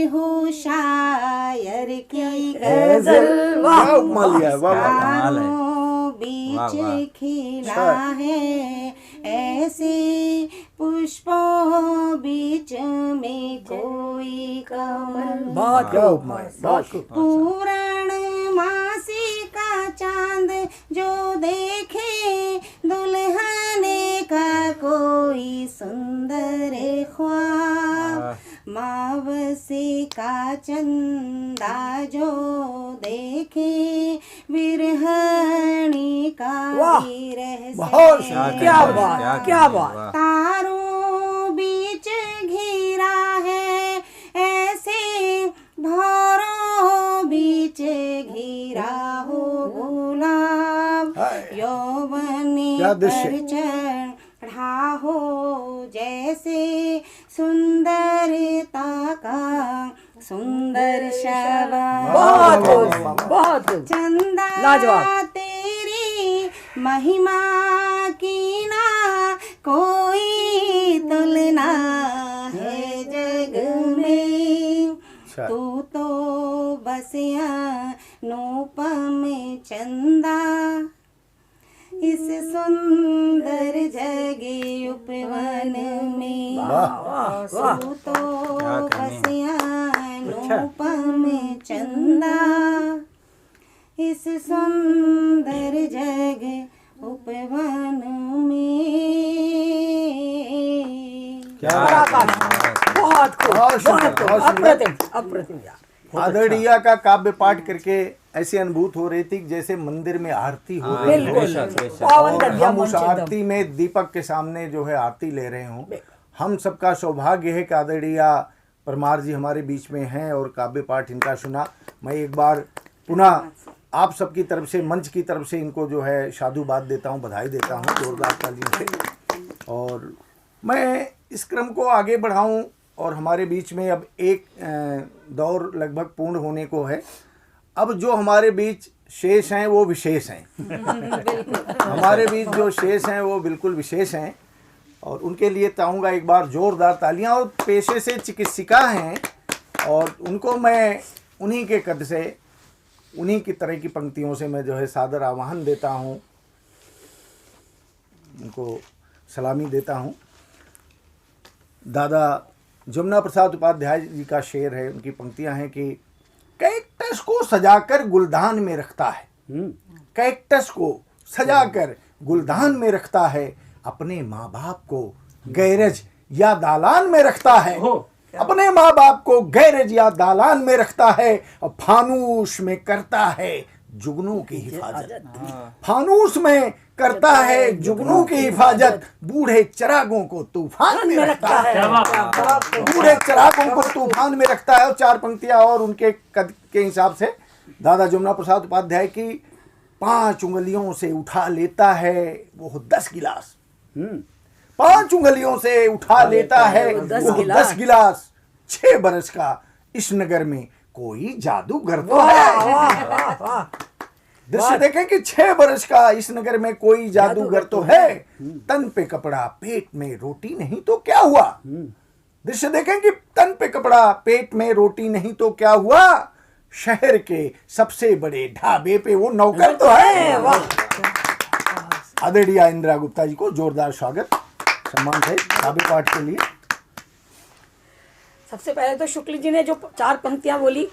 हो शायर की गजल। वाह, उपमा लिया है, वाह वाह। कमाल है। चारों वाह, बीच वाह। खिला है ऐसे पुष्पों बीच में कोई कमल। बहुत क्या खूब, उपमा है, बहुत खूब। पूर्णमासी का चांद जो देखे दुल्हन का कोई सुंदर ख्वाब। मावसे का चंदा जो देखे विरहणी का वाह, विरह से। बहुत क्या बात, क्या बात। तारों बीच घिरा है ऐसे भौरों बीच घिरा हो गुलाब। यौवन क्या दृश्य। पर चढ़ा हो जैसे सुंदरता का सुंदर शबाब। बहुत खूब, बहुत खूब। चंदा लाजवाब। तेरी महिमा की ना कोई तुलना है जग में। अच्छा। तू तो बस अनुपम चंदा इस सुंदर जगे उपवन में। तू तो बस अनुपम चंदा इस सुंदर जग उपवन में। क्या बहुत खूब, बहुत सुंदर, बहुत खूब। बहुत सुंदर। अप्रतिम, अप्रतिम यार। आदरणीय का काव्य पाठ करके ऐसी अनुभूत हो रही थी कि जैसे मंदिर में आरती हो रही है। बिल्कुल पावन और कर दिया हम उस मंच एकदम। आरती में दीपक के सामने जो है आरती ले रहे हों। हम सबका सौभाग्य है कि आदरणीय परमार जी हमारे बीच में हैं और काव्य पाठ इनका सुना। मैं एक बार पुनः आप सबकी तरफ से, मंच की तरफ से इनको जो है साधुवाद देता हूं, बधाई देता हूं जोरदार तालियों से। और मैं इस क्रम को आगे बढ़ाऊं और हमारे बीच में अब एक दौर लगभग पूर्ण होने को है। अब जो हमारे बीच शेष हैं वो विशेष हैं। हमारे बीच जो शेष हैं वो बिल्कुल विशेष हैं और उनके लिए चाहूँगा एक बार जोरदार तालियां। और पेशे से चिकित्सिका हैं और उनको मैं उन्हीं के कद से, उन्हीं की तरह की पंक्तियों से मैं जो है सादर आह्वान देता हूँ, उनको सलामी देता हूँ। दादा जमुना प्रसाद उपाध्याय जी का शेर है, उनकी पंक्तियां हैं कि कैक्टस को सजाकर गुलदान में रखता है, कैक्टस को सजाकर गुलदान में रखता है, अपने माँ बाप को गैरेज या दालान में रखता है, अपने माँ बाप को गैरेज या दालान में रखता है और फानूस में करता है जुगनू की हिफाजत। फानूस में करता है जुगनू की हिफाजत, बूढ़े चिरागों को तूफान में रखता है, बूढ़े चिरागों को तूफान में रखता है। और 4 पंक्तियां और उनके कद के हिसाब से दादा जमुना प्रसाद उपाध्याय की 5 उंगलियों से उठा लेता है वो 10 गिलास, 5 उंगलियों से उठा लेता है वो 10 गिलास। 6 बरस का इस नगर में कोई जादूगर तो है। दृश्य देखें कि 6 बरस का इस नगर में कोई जादूगर तो है, तन पे कपड़ा पेट में रोटी नहीं तो क्या हुआ। दृश्य देखें कि तन पे कपड़ा पेट में रोटी नहीं तो क्या हुआ, शहर के सबसे बड़े ढाबे पे वो नौकर तो है। आदरणीय इंदिरा गुप्ता जी को जोरदार स्वागत सम्मान है ढाबे पाठ के लिए। सबसे पहले तो शुक्ल जी ने जो 4 पंक्तियां बोली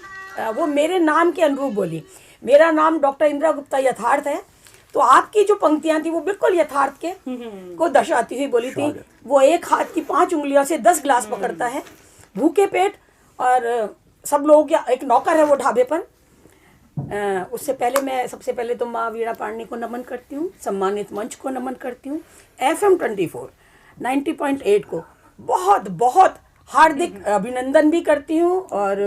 वो मेरे नाम के अनुरूप बोली। मेरा नाम डॉक्टर इंदिरा गुप्ता यथार्थ है, तो आपकी जो पंक्तियां थी वो बिल्कुल यथार्थ के को दर्शाती हुई बोली थी। वो एक हाथ की 5 उंगलियों से 10 गिलास पकड़ता है, भूखे पेट, और सब लोग, या एक नौकर है वो ढाबे पर। उससे पहले मैं सबसे पहले तो माँ वीणा पाणनी को नमन करती हूँ, सम्मानित मंच को नमन करती हूँ, FM 24 90.8 को बहुत बहुत हार्दिक अभिनंदन भी करती हूँ और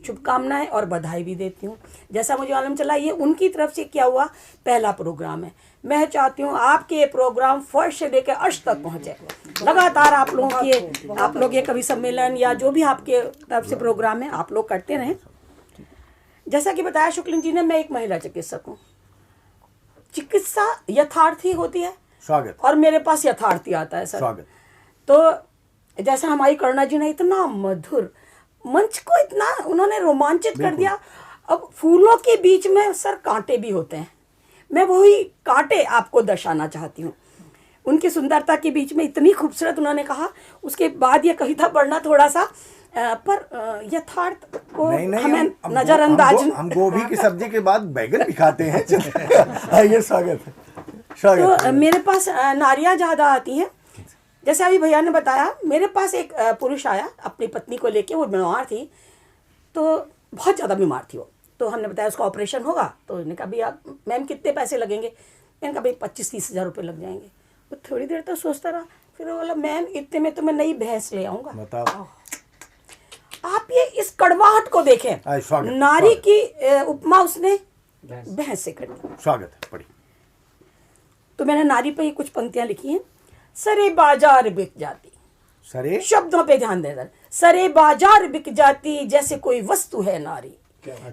शुभकामनाएं और बधाई भी देती हूँ। जैसा मुझे मालूम चला ये उनकी तरफ से क्या हुआ, पहला प्रोग्राम है। मैं चाहती हूँ आपके ये प्रोग्राम फर्स्ट से लेकर अष्ट तक पहुँचे, लगातार आप लोग ये कवि सम्मेलन या जो भी आपके तरफ से प्रोग्राम है आप लोग करते रहें। जैसा कि बताया शुक्ल जी ने, मैं एक महिला चिकित्सक हूँ। चिकित्सा यथार्थ ही होती है, स्वागत, और मेरे पास यथार्थ ही आता है सर। स्वागत। तो जैसा हमारी करुणा जी ने इतना मधुर मंच को इतना उन्होंने रोमांचित कर दिया। अब फूलों के बीच में सर कांटे भी होते हैं, मैं वही कांटे आपको दर्शाना चाहती हूँ। उनकी सुंदरता के बीच में इतनी खूबसूरत उन्होंने कहा। उसके बाद ये कविता पढ़ना थोड़ा सा पर यथार्थ को हमें नजरअंदाज। हम गोभी की सब्जी के बाद बैगन भी खाते हैं। आइए, स्वागत है, स्वागत। तो मेरे पास नारियां ज़्यादा आती हैं। जैसे अभी भैया ने बताया, मेरे पास एक पुरुष आया अपनी पत्नी को लेके, वो बीमार थी, तो बहुत ज़्यादा बीमार थी वो। तो हमने बताया उसका ऑपरेशन होगा, तो उन्होंने कहा भैया मैम कितने पैसे लगेंगे। मैंने कहा भाई 25-30 हज़ार रुपये लग जाएंगे। वो थोड़ी देर तक सोचता रहा, फिर वो बोला मैम इतने में तो मैं नई भैंस ले आऊँगा। बताओ, आप ये इस कड़वाहट को देखें। नारी की उपमा उसने भैंस से कर दी। स्वागत है, पढ़ी। तो मैंने नारी पर ही कुछ पंक्तियाँ लिखी हैं। सरे बाजार बिक जाती, सरे शब्दों पे ध्यान देना। सरे बाजार बिक जाती जैसे कोई वस्तु है नारी,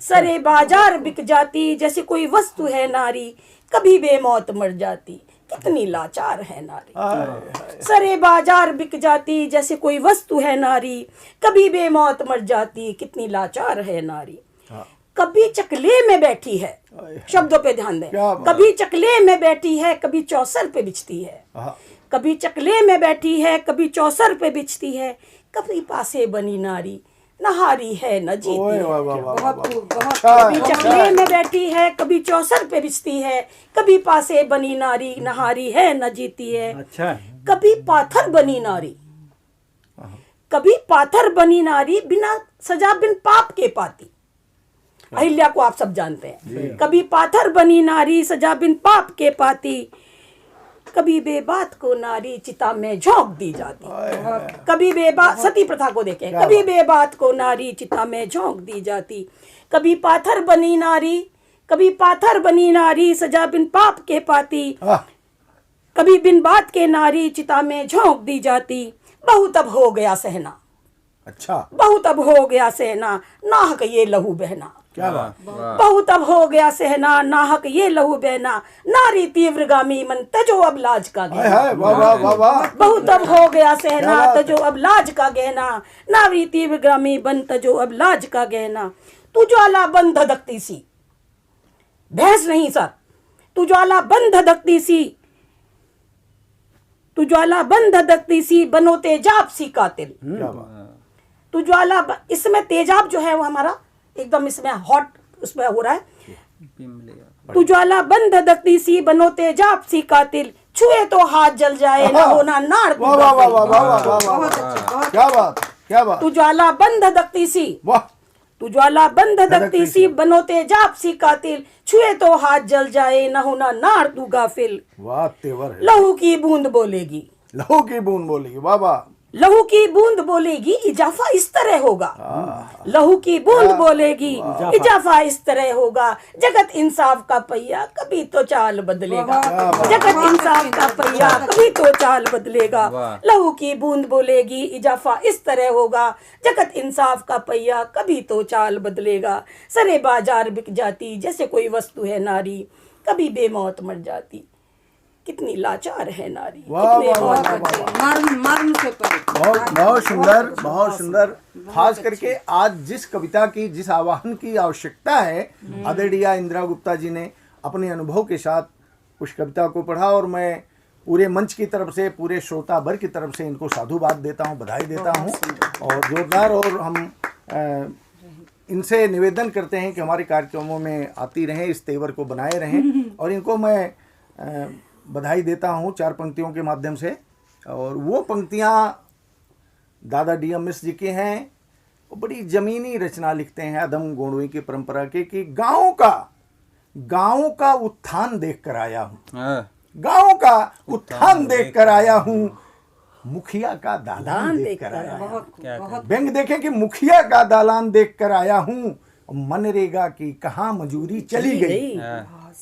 सरे बाजार बिक जाती जैसे कोई वस्तु है नारी, कभी बेमौत मर जाती कितनी लाचार है नारी। सरे बाजार बिक जाती जैसे कोई वस्तु है नारी, कभी बेमौत मर जाती कितनी लाचार है नारी। कभी चकले में बैठी है, शब्दों पे ध्यान दें। कभी चकले में बैठी है, कभी चौसर पे बिछती है। कभी चकले में बैठी है, कभी चौसर पे बिछती है, कभी पासे बनी नारी नहारी है न जीती है। कभी चकले में बैठी है, कभी चौसर पे बिछती है, कभी पासे बनी नारी नहारी है न जीती है। अच्छा, कभी पाथर बनी नारी, कभी पाथर बनी नारी बिना सजा बिन पाप के पाती। अहिल्या को आप सब जानते हैं। कभी पाथर बनी नारी सजा बिन पाप के पाती, कभी बेबात को नारी चिता में झोंक दी जाती। कभी बेबात, सती प्रथा को देखें, कभी बेबात को नारी चिता में झोंक दी जाती। कभी पाथर बनी नारी, कभी पाथर बनी नारी सजा बिन पाप के पाती, कभी बिन बात के नारी चिता में झोंक दी जाती। बहुत अब हो गया सहना, अच्छा, बहुत अब हो गया सहना नाहक ये लहू बहना। क्या बात। बहुत अब हो गया सहना नाहक ये लहू बहना, नारी तीव्रगामी मन तजो अब लाज का हाय गहना। हाय, वाह वाह वाह वाह। बहुत अब हो गया सहना क्या बात है। तजो अब लाज का गहना, नारी तीव्रगामी बन तजो अब लाज का गहना। तू ज्वाला बन धधकती सी, भैंस नहीं सर, तू ज्वाला बन धधकती सी, तू ज्वाला बन धधकती सी बनो तेजाब सी कातिल। क्या बात। तो इसमें तेजाब जो है वो हमारा एकदम इसमें हॉट उसमें हो रहा है। तू ज्वाला बंद धधकती सी बनो तेजाब सी कातिल, छुए तो हाथ जल जाए ना होना नार। वाह वाह वाह वाह वाह वाह वाह वाह, क्या बात, क्या बात। तू ज्वाला बंद धधकती सी, वाह, तू ज्वाला बंद धधकती सी बनो तेजाब सी कातिल, छुए तो हाथ जल जाए ना होना नार तू गाफिल। वाह तेवर है। लहू की बूंद बोलेगी, लहू की बूंद बोलेगी, वाह वाह। लहू की बूंद बोलेगी इजाफा इस तरह होगा। लहू की बूंद बोलेगी इजाफा इस तरह होगा, जगत इंसाफ का पहिया कभी तो चाल बदलेगा। जगत इंसाफ का पहिया कभी तो चाल बदलेगा। लहू की बूंद बोलेगी इजाफा इस तरह होगा, जगत इंसाफ का पहिया कभी तो चाल बदलेगा। सरे बाजार बिक जाती जैसे कोई वस्तु है नारी, कभी बेमौत मर जाती कितनी लाचार है नारी। वाह, कितने वाह, वाह, मौत वाह, बचे। वाह। मर्म से परे। बहुत बहुत सुंदर, बहुत सुंदर। खास करके आज जिस कविता की, जिस आवाहन की आवश्यकता है, आदरणीय इंदिरा गुप्ता जी ने अपने अनुभव के साथ उस कविता को पढ़ा, और मैं पूरे मंच की तरफ से, पूरे श्रोता वर्ग की तरफ से इनको साधुवाद देता हूँ, बधाई देता हूँ। और जोरदार, और हम इनसे निवेदन करते हैं कि हमारे कार्यक्रमों में आती रहें, इस तेवर को बनाए रहें, और इनको मैं बधाई देता हूँ 4 पंक्तियों के माध्यम से। और वो पंक्तियाँ दादा डी एम मिश्र जी की हैं, वो बड़ी ज़मीनी रचना लिखते हैं अदम गोंडवी की परंपरा के, कि गाँव का उत्थान देख कर आया हूँ, गाँव का उत्थान देख कर आया हूँ, मुखिया का दालान देख कर आया हूँ। व्यंग देखें कि मुखिया का दालान देख कर आया हूँ, मनरेगा की कहाँ मजूरी चली गई,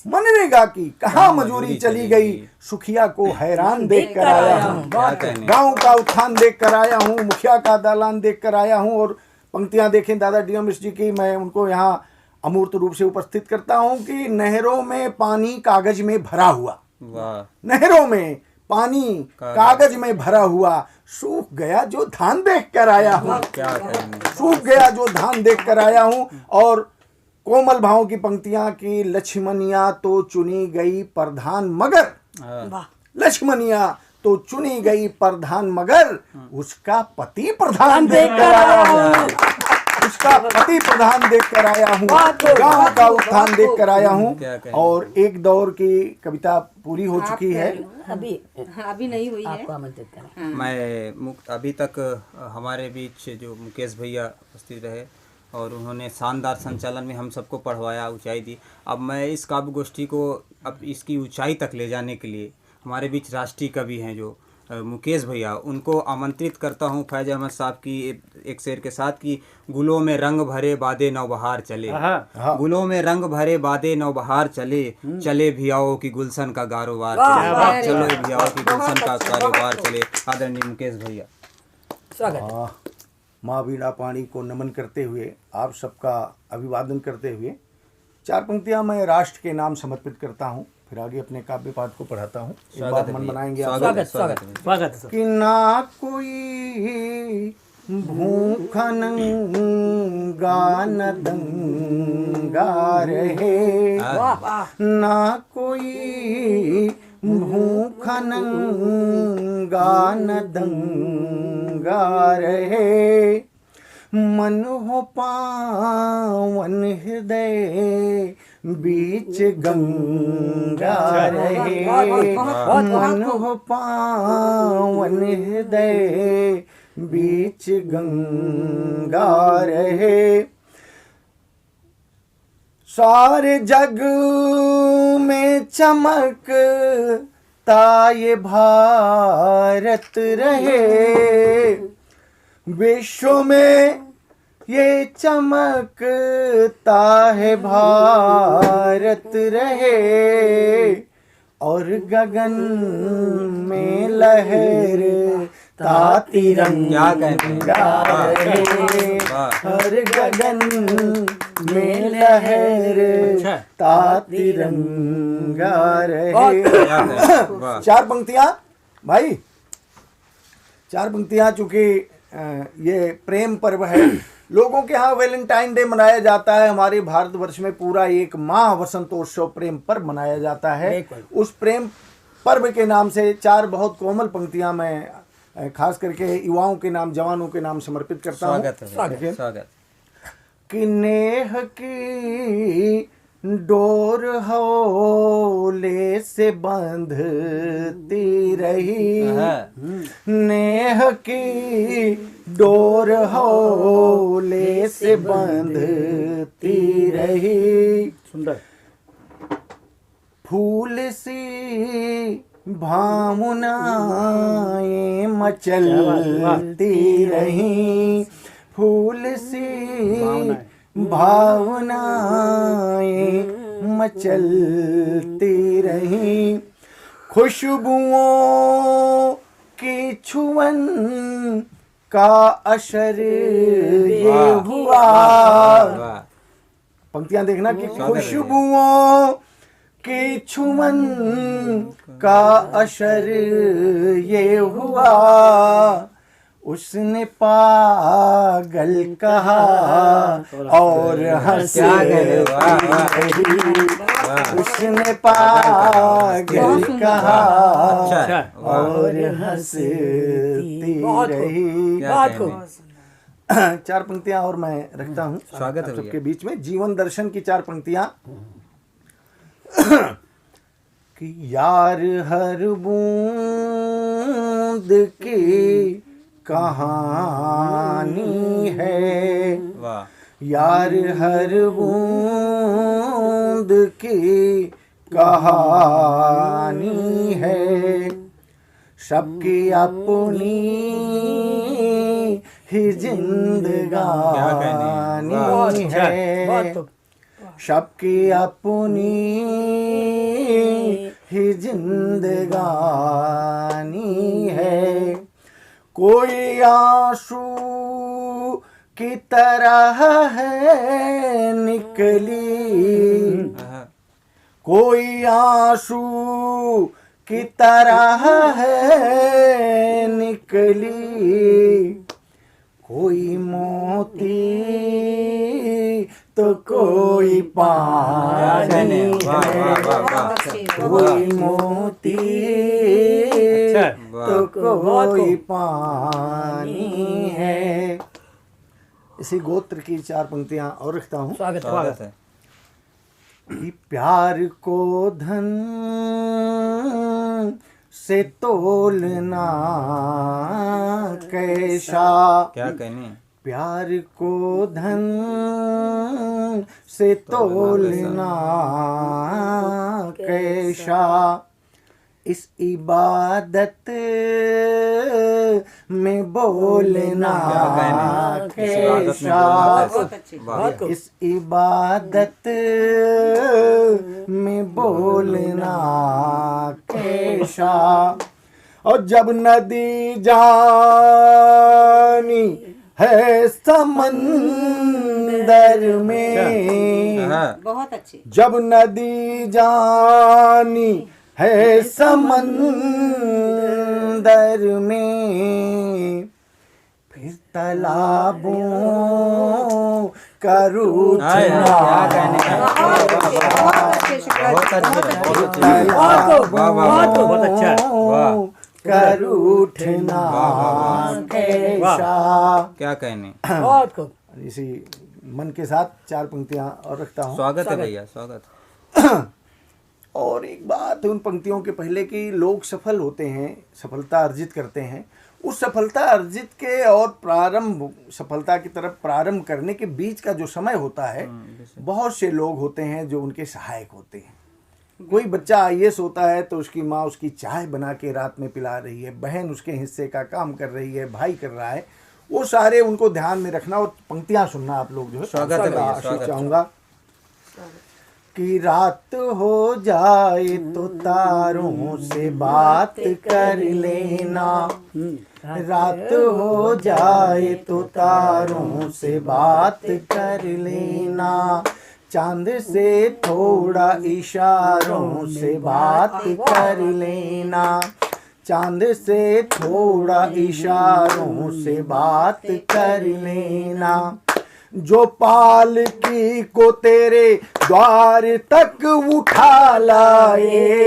मनरेगा की कहाँ मजूरी चली गई, सुखिया को हैरान देख कर आया हूँ। गाँव का उत्थान देख कर आया हूँ, मुखिया का दालान देख कर आया हूँ। और पंक्तियां देखें दादा डी एम मिश्र जी की, मैं उनको यहाँ अमूर्त रूप से उपस्थित करता हूँ कि नहरों में पानी कागज में भरा हुआ, नहरों में पानी कागज में भरा हुआ, सूख गया जो धान देख कर आया हूँ, सूख गया जो धान देख कर आया हूँ। और कोमल भाव की पंक्तियां की, लक्ष्मणिया तो चुनी गई प्रधान मगर, लक्ष्मणिया तो चुनी गई प्रधान मगर, उसका पति प्रधान देख कर आया हूँ, उसका पति प्रधान देख कर आया हूँ, गाँव का उत्थान देख कर आया हूँ। और एक दौर की कविता पूरी हो चुकी है, अभी नहीं हुई है। आपको आमंत्रित करें। मैं अभी तक हमारे बीच जो मुकेश भैया उपस्थित रहे और उन्होंने शानदार संचालन में हम सबको पढ़वाया, ऊंचाई दी। अब मैं इस काव्य गोष्ठी को अब इसकी ऊंचाई तक ले जाने के लिए हमारे बीच राष्ट्रीय कवि हैं जो मुकेश भैया, उनको आमंत्रित करता हूं फैज अहमद साहब की एक शेर के साथ कि गुलों में रंग भरे बादे नौबहार चले, गुलों में रंग भरे बादे नौबहार चले, चले भियाओं की गुलशन का कारोबार चले, चलो भियाओं की गुलशन का कारोबार चले। आदरणीय मुकेश भैया, स्वागत। माँ वीणा पाणी को नमन करते हुए, आप सबका अभिवादन करते हुए 4 पंक्तियां मैं राष्ट्र के नाम समर्पित करता हूँ, फिर आगे अपने काव्य पाठ को पढ़ाता हूँ। एक बात मन बनाएंगे आप। स्वागत। कि ना कोई भूखा नंगा न दंगा रहे, ना कोई भूखा नंगा न दंगा रहे, मन हो पावन हृदय बीच गंगा रहे, मन हो पावन हृदय बीच गंगा रहे। सारे जग में चमकता ये भारत रहे, विश्व में ये चमकता है भारत रहे, और गगन में लहर तिरंगा क्या कहने रहे, वाह। हर गगन में लहर अच्छा। ता तिरंगा रहे। क्या कहने वाह। चार पंक्तियां भाई, चार पंक्तियां, चूंकि ये प्रेम पर्व है, लोगों के यहाँ वैलेंटाइन डे मनाया जाता है। हमारे भारतवर्ष में पूरा एक माह वसंतोत्सव प्रेम पर्व मनाया जाता है। बिल्कुल। उस प्रेम पर्व के नाम से चार बहुत कोमल पंक्तियां मैं खास करके युवाओं के नाम, जवानों के नाम समर्पित करता हूँ। स्वागत है भैया, स्वागत। कि नेह की डोर हौले से बंधती रही, नेह की डोर हौले से बंधती रही, सुंदर। फूल सी भावनाएं मचलती रही, फूल सी भावनाएं मचलती रही, खुशबुओं की छुअन का असर ये हुआ। वाह। पंक्तियां देखना कि खुशबुओं की छुअन का असर ये हुआ, उसने पागल कहा और हंस रही, उसने पागल कहा और हंसती रही। क्या कहने। चार पंक्तियां और मैं रखता हूँ स्वागत है आप सबके भैया। बीच में। जीवन दर्शन की चार पंक्तियां कि यार हर बूंद की कहानी है, वाह। यार हर बूंद की कहानी है, सबकी अपनी ही जिंदगानी है, सबकी अपनी ही जिंदगानी है, कोई आंसू की तरह है निकली, कोई आंसू की तरह है निकली, कोई मोती तो कोई पानी है, कोई मोती तो कोई पानी है। इसी गोत्र की चार पंक्तियां और रखता हूँ। स्वागत है। कि प्यार को धन से तोलना कैसा, क्या कहने। प्यार को धन से तोलना कैसा, इस इबादत में बोलना कैसा, इस इबादत में बोलना कैसा, और जब नदी जानी है समंदर में, बहुत अच्छे। जब नदी जानी है समंदर में, फिर तालाबों का रूठना बहुत अच्छा। का रूठना कैसा। क्या कहने। बहुत खूब। इसी मन के साथ चार पंक्तियां और रखता हूँ। स्वागत है भैया, स्वागत। और एक बात उन पंक्तियों के पहले कि लोग सफल होते हैं, सफलता अर्जित करते हैं, उस सफलता अर्जित के और प्रारंभ, सफलता की तरफ प्रारंभ करने के बीच का जो समय होता है, बहुत से लोग होते हैं जो उनके सहायक होते हैं। कोई बच्चा आईएएस होता है तो उसकी माँ उसकी चाय बना के रात में पिला रही है, बहन उसके हिस्से का काम कर रही है, भाई कर रहा है, वो सारे उनको ध्यान में रखना और पंक्तियां सुनना आप लोग जो है। स्वागत है भैया, स्वागत। चाहूँगा कि रात हो जाए तो तारों से बात कर लेना, रात हो जाए तो तारों से बात कर लेना, चांद से थोड़ा इशारों से बात कर लेना, चांद से थोड़ा इशारों से बात कर लेना, जो पालकी को तेरे द्वार तक उठा लाए,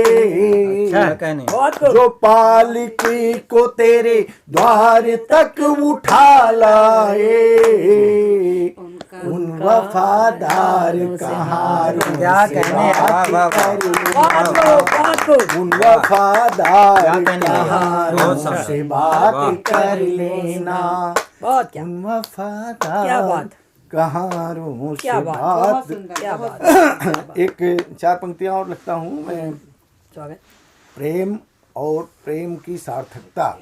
क्या कहने बहुत खूब। जो पालकी को तेरे द्वार तक उठा लाए, उन वफादार कहारों क्या से कहने, बात वाह, वाह, वाह। कर बहुत लेना, खूब, बहुत खूब। उन वफादार क्या कहने, कहारों बहुत सारा। से बात वाह। कर लेना, बहुत क्या उन क्या वफादार बात। कहारों से क्या बात, बहुत बात। सुंदर, क्या बहुत बात। एक 4 पंक्तियां और लिखता हूँ मैं। स्वागत। प्रेम और प्रेम की सार्थकता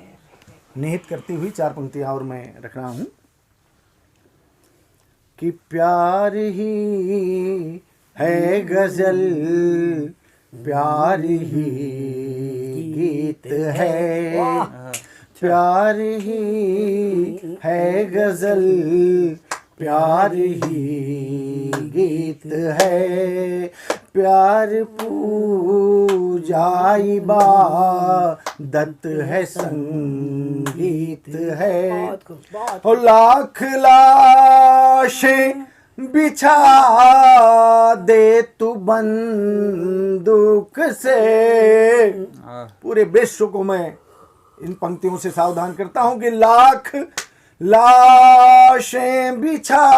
निहित करती हुई 4 पंक्तियां और मैं रख रहा हूँ कि प्यार ही है गजल, प्यार ही गीत है, प्यार ही है गजल, प्यार ही गीत है, प्यार पूजा इबादत है, संगीत है, बहुत खूब, बहुत हो लाख लाशें बिछा दे तू बंदूक से। पूरे विश्व को मैं इन पंक्तियों से सावधान करता हूं कि लाख लाशें बिछा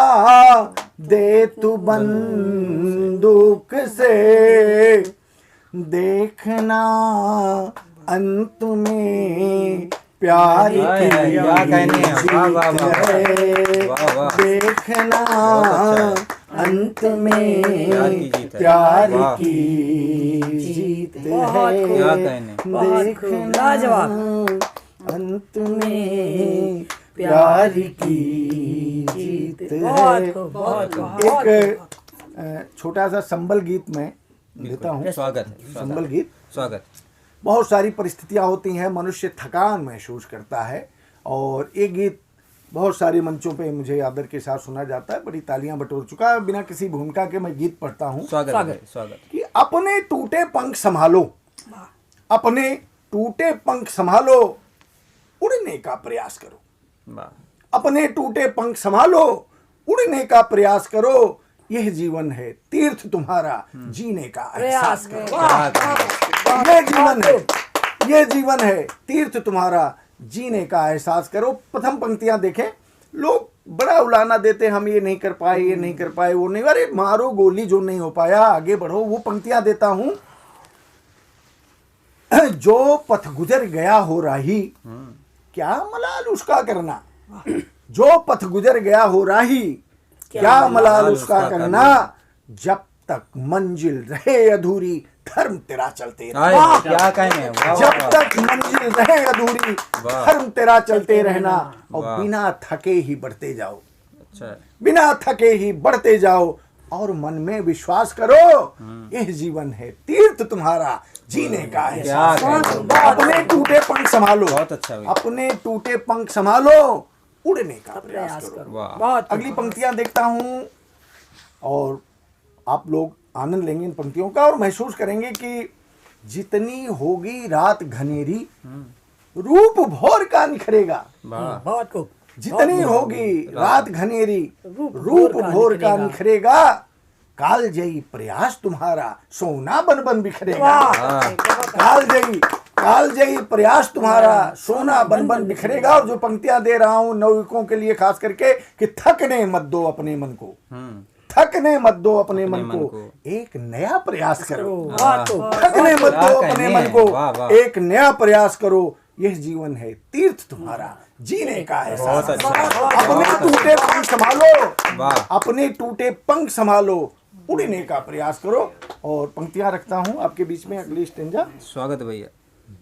दे तू बंदूक से, देखना अंत में प्यार की क्या कहने, वाह, वाह, वाह, वाह। है, वाह, वाह। देखना बहुत अच्छा अंत में प्यार की जीत है। प्यार वाह। की जीत बहुत है, खूब। क्या कहने। बहुत खूब, देखना लाजवाब। अंत में प्यार की जीत बहुत है। खूब, बहुत खूब, बहुत एक छोटा सा संबल गीत मैं देता हूँ। स्वागत है, संबल गीत। स्वागत। बहुत सारी परिस्थितियां होती हैं, मनुष्य थकान महसूस करता है, और ये गीत बहुत सारे मंचों पे मुझे आदर के साथ सुना जाता है, बड़ी तालियां बटोर चुका है। बिना किसी भूमिका के मैं गीत पढ़ता हूँ स्वागत है, स्वागत। कि अपने टूटे पंख संभालो, अपने टूटे पंख संभालो, उड़ने का प्रयास करो, वाह। अपने टूटे पंख संभालो, उड़ने का प्रयास करो, यह जीवन है तीर्थ तुम्हारा, जीने का एहसास करो। क्या कहने। ये जीवन है, ये जीवन है तीर्थ तुम्हारा, जीने का एहसास करो। प्रथम पंक्तियां देखें, लोग बड़ा उलाना देते, हम ये नहीं कर पाए, ये नहीं कर पाए, वो नहीं, अरे मारो गोली, जो नहीं हो पाया आगे बढ़ो। वो पंक्तियां देता हूं, जो पथ गुजर गया हो राही, क्या मलाल उसका करना, जो पथ गुजर गया हो राही, क्या मलाल उसका करना, जब तक मंजिल रहे अधूरी, धर्म तेरा चलते रहना। हाय, क्या कहने, वाह, वाह, जब वाह। तक मंजिल रहे अधूरी, वाह। धर्म तेरा चलते रहना, और वाह। बिना थके ही बढ़ते जाओ, अच्छा है। बिना थके ही बढ़ते जाओ, और मन में विश्वास करो, यह जीवन है तीर्थ तुम्हारा, जीने का एहसास क्या करो। कहने। अपने टूटे पंख संभालो, बहुत अच्छा भैया। अपने टूटे पंख संभालो, उड़ने का प्रयास करो। वाह। बहुत अगली पंक्तियां देखता हूं, और आप लोग आनंद लेंगे इन पंक्तियों का, और महसूस करेंगे कि जितनी होगी रात घनेरी, रूप भोर का निखरेगा। वाह। बहुत खूब। जितनी होगी रात घनेरी, रूप रूप भोर का भोर का निखरेगा। निखरेगा, कालजयी प्रयास तुम्हारा, सोना बन बन बिखरेगा। वाह। कालजयी प्रयास तुम्हारा, सोना बन बन बिखरेगा। और जो पंक्तियां दे रहा हूं नवयुवकों के लिए खास करके, कि थकने मत दो अपने मन को, थकने मत दो अपने मन को, एक नया प्रयास करो। बहुत खूब। थकने मत दो क्या अपने कहने। मन को, वाह, वाह। एक नया प्रयास करो, यह जीवन है तीर्थ तुम्हारा, जीने का एहसास। बहुत अच्छा। अपने टूटे पंख संभालो, वाह। अपने टूटे पंख संभालो, उड़ने का प्रयास करो। और पंक्तियां रखता हूं आपके बीच में, अगली स्टेंजा। स्वागत है भैया।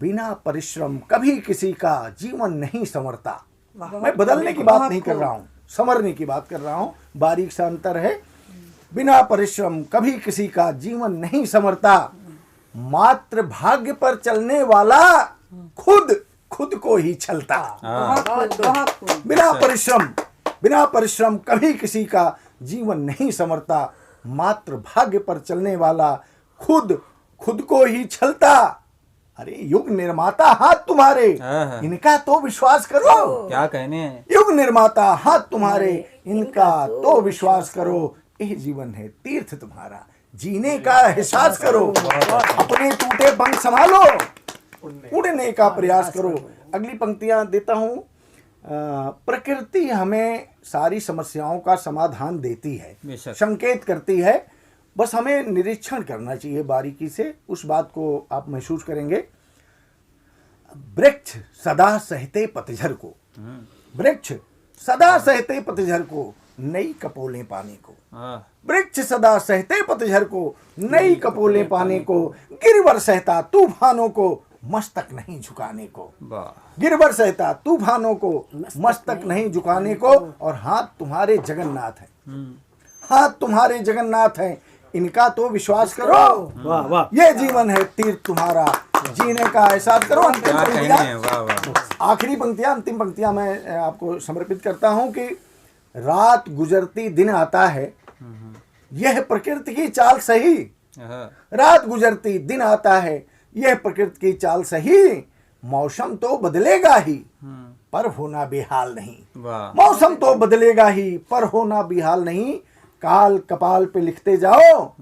बिना परिश्रम कभी किसी का जीवन नहीं संवरता। मैं बदलने की बात नहीं कर रहा हूं, संवरने की बात कर रहा हूं, बारीक सा अंतर है। बिना परिश्रम कभी किसी का जीवन नहीं संवरता, मात्र भाग्य पर चलने वाला खुद खुद को ही छलता। बहुत खूब। बिना परिश्रम कभी किसी का जीवन नहीं संवरता, मात्र भाग्य पर चलने वाला खुद खुद को ही छलता। अरे युग निर्माता हाथ तुम्हारे, इनका तो विश्वास करो। क्या कहने हैं। युग निर्माता हाथ तुम्हारे, इनका तो विश्वास करो। यह जीवन है तीर्थ तुम्हारा, जीने का एहसास करो। अपने टूटे पंख संभालो, उड़ने का प्रयास करो। अगली पंक्तियां देता हूं। प्रकृति हमें सारी समस्याओं का समाधान देती है, बेशक। संकेत करती है, बस हमें निरीक्षण करना चाहिए बारीकी से, उस बात को आप महसूस करेंगे। वृक्ष सदा सहते पतझर को, वृक्ष सदा सहते पतझर को, नई कपोलें पाने को। वृक्ष सदा सहते पतझर को, नई कपोलें पाने को, गिरवर सहता तूफानों को, मस्तक नहीं झुकाने को। गिरवर सहता तूफानों को, मस्तक नहीं झुकाने को। और हाथ तुम्हारे जगन्नाथ है, हाथ तुम्हारे जगन्नाथ है, इनका तो विश्वास करो। वाह वाह। ये जीवन है तीर्थ तुम्हारा, जीने का एहसास करो। अंतिम आखिरी पंक्तियां, अंतिम पंक्तियां मैं आपको समर्पित करता हूं कि रात गुजरती दिन आता है, यह प्रकृति की चाल सही। रात गुजरती दिन आता है, यह प्रकृति की चाल सही। मौसम तो बदलेगा ही, पर होना बेहाल नहीं। मौसम तो बदलेगा ही, पर होना बेहाल नहीं। काल कपाल पे लिखते जाओ,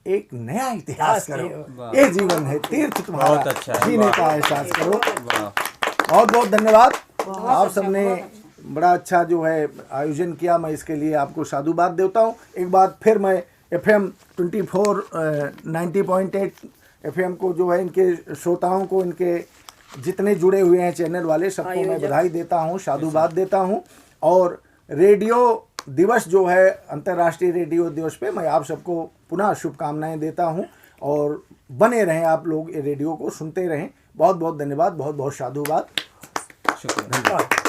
एक नया इतिहास करो। ये जीवन है तीर्थ तुम्हारा, बहुत अच्छा है। जीने का एहसास करो। बहुत बहुत धन्यवाद। आप सबने बड़ा अच्छा जो है आयोजन किया, मैं इसके लिए आपको साधुवाद देता हूँ। एक बार फिर मैं FM 24 90.8 FM को जो है, इनके श्रोताओं को, इनके जितने जुड़े हुए हैं चैनल वाले, सबको मैं बधाई देता हूँ, साधुवाद देता हूँ। और रेडियो दिवस जो है, अंतर्राष्ट्रीय रेडियो दिवस पे मैं आप सबको पुनः शुभकामनाएं देता हूं। और बने रहें आप लोग, ये रेडियो को सुनते रहें। बहुत बहुत धन्यवाद, बहुत बहुत साधुवाद, शुक्रिया।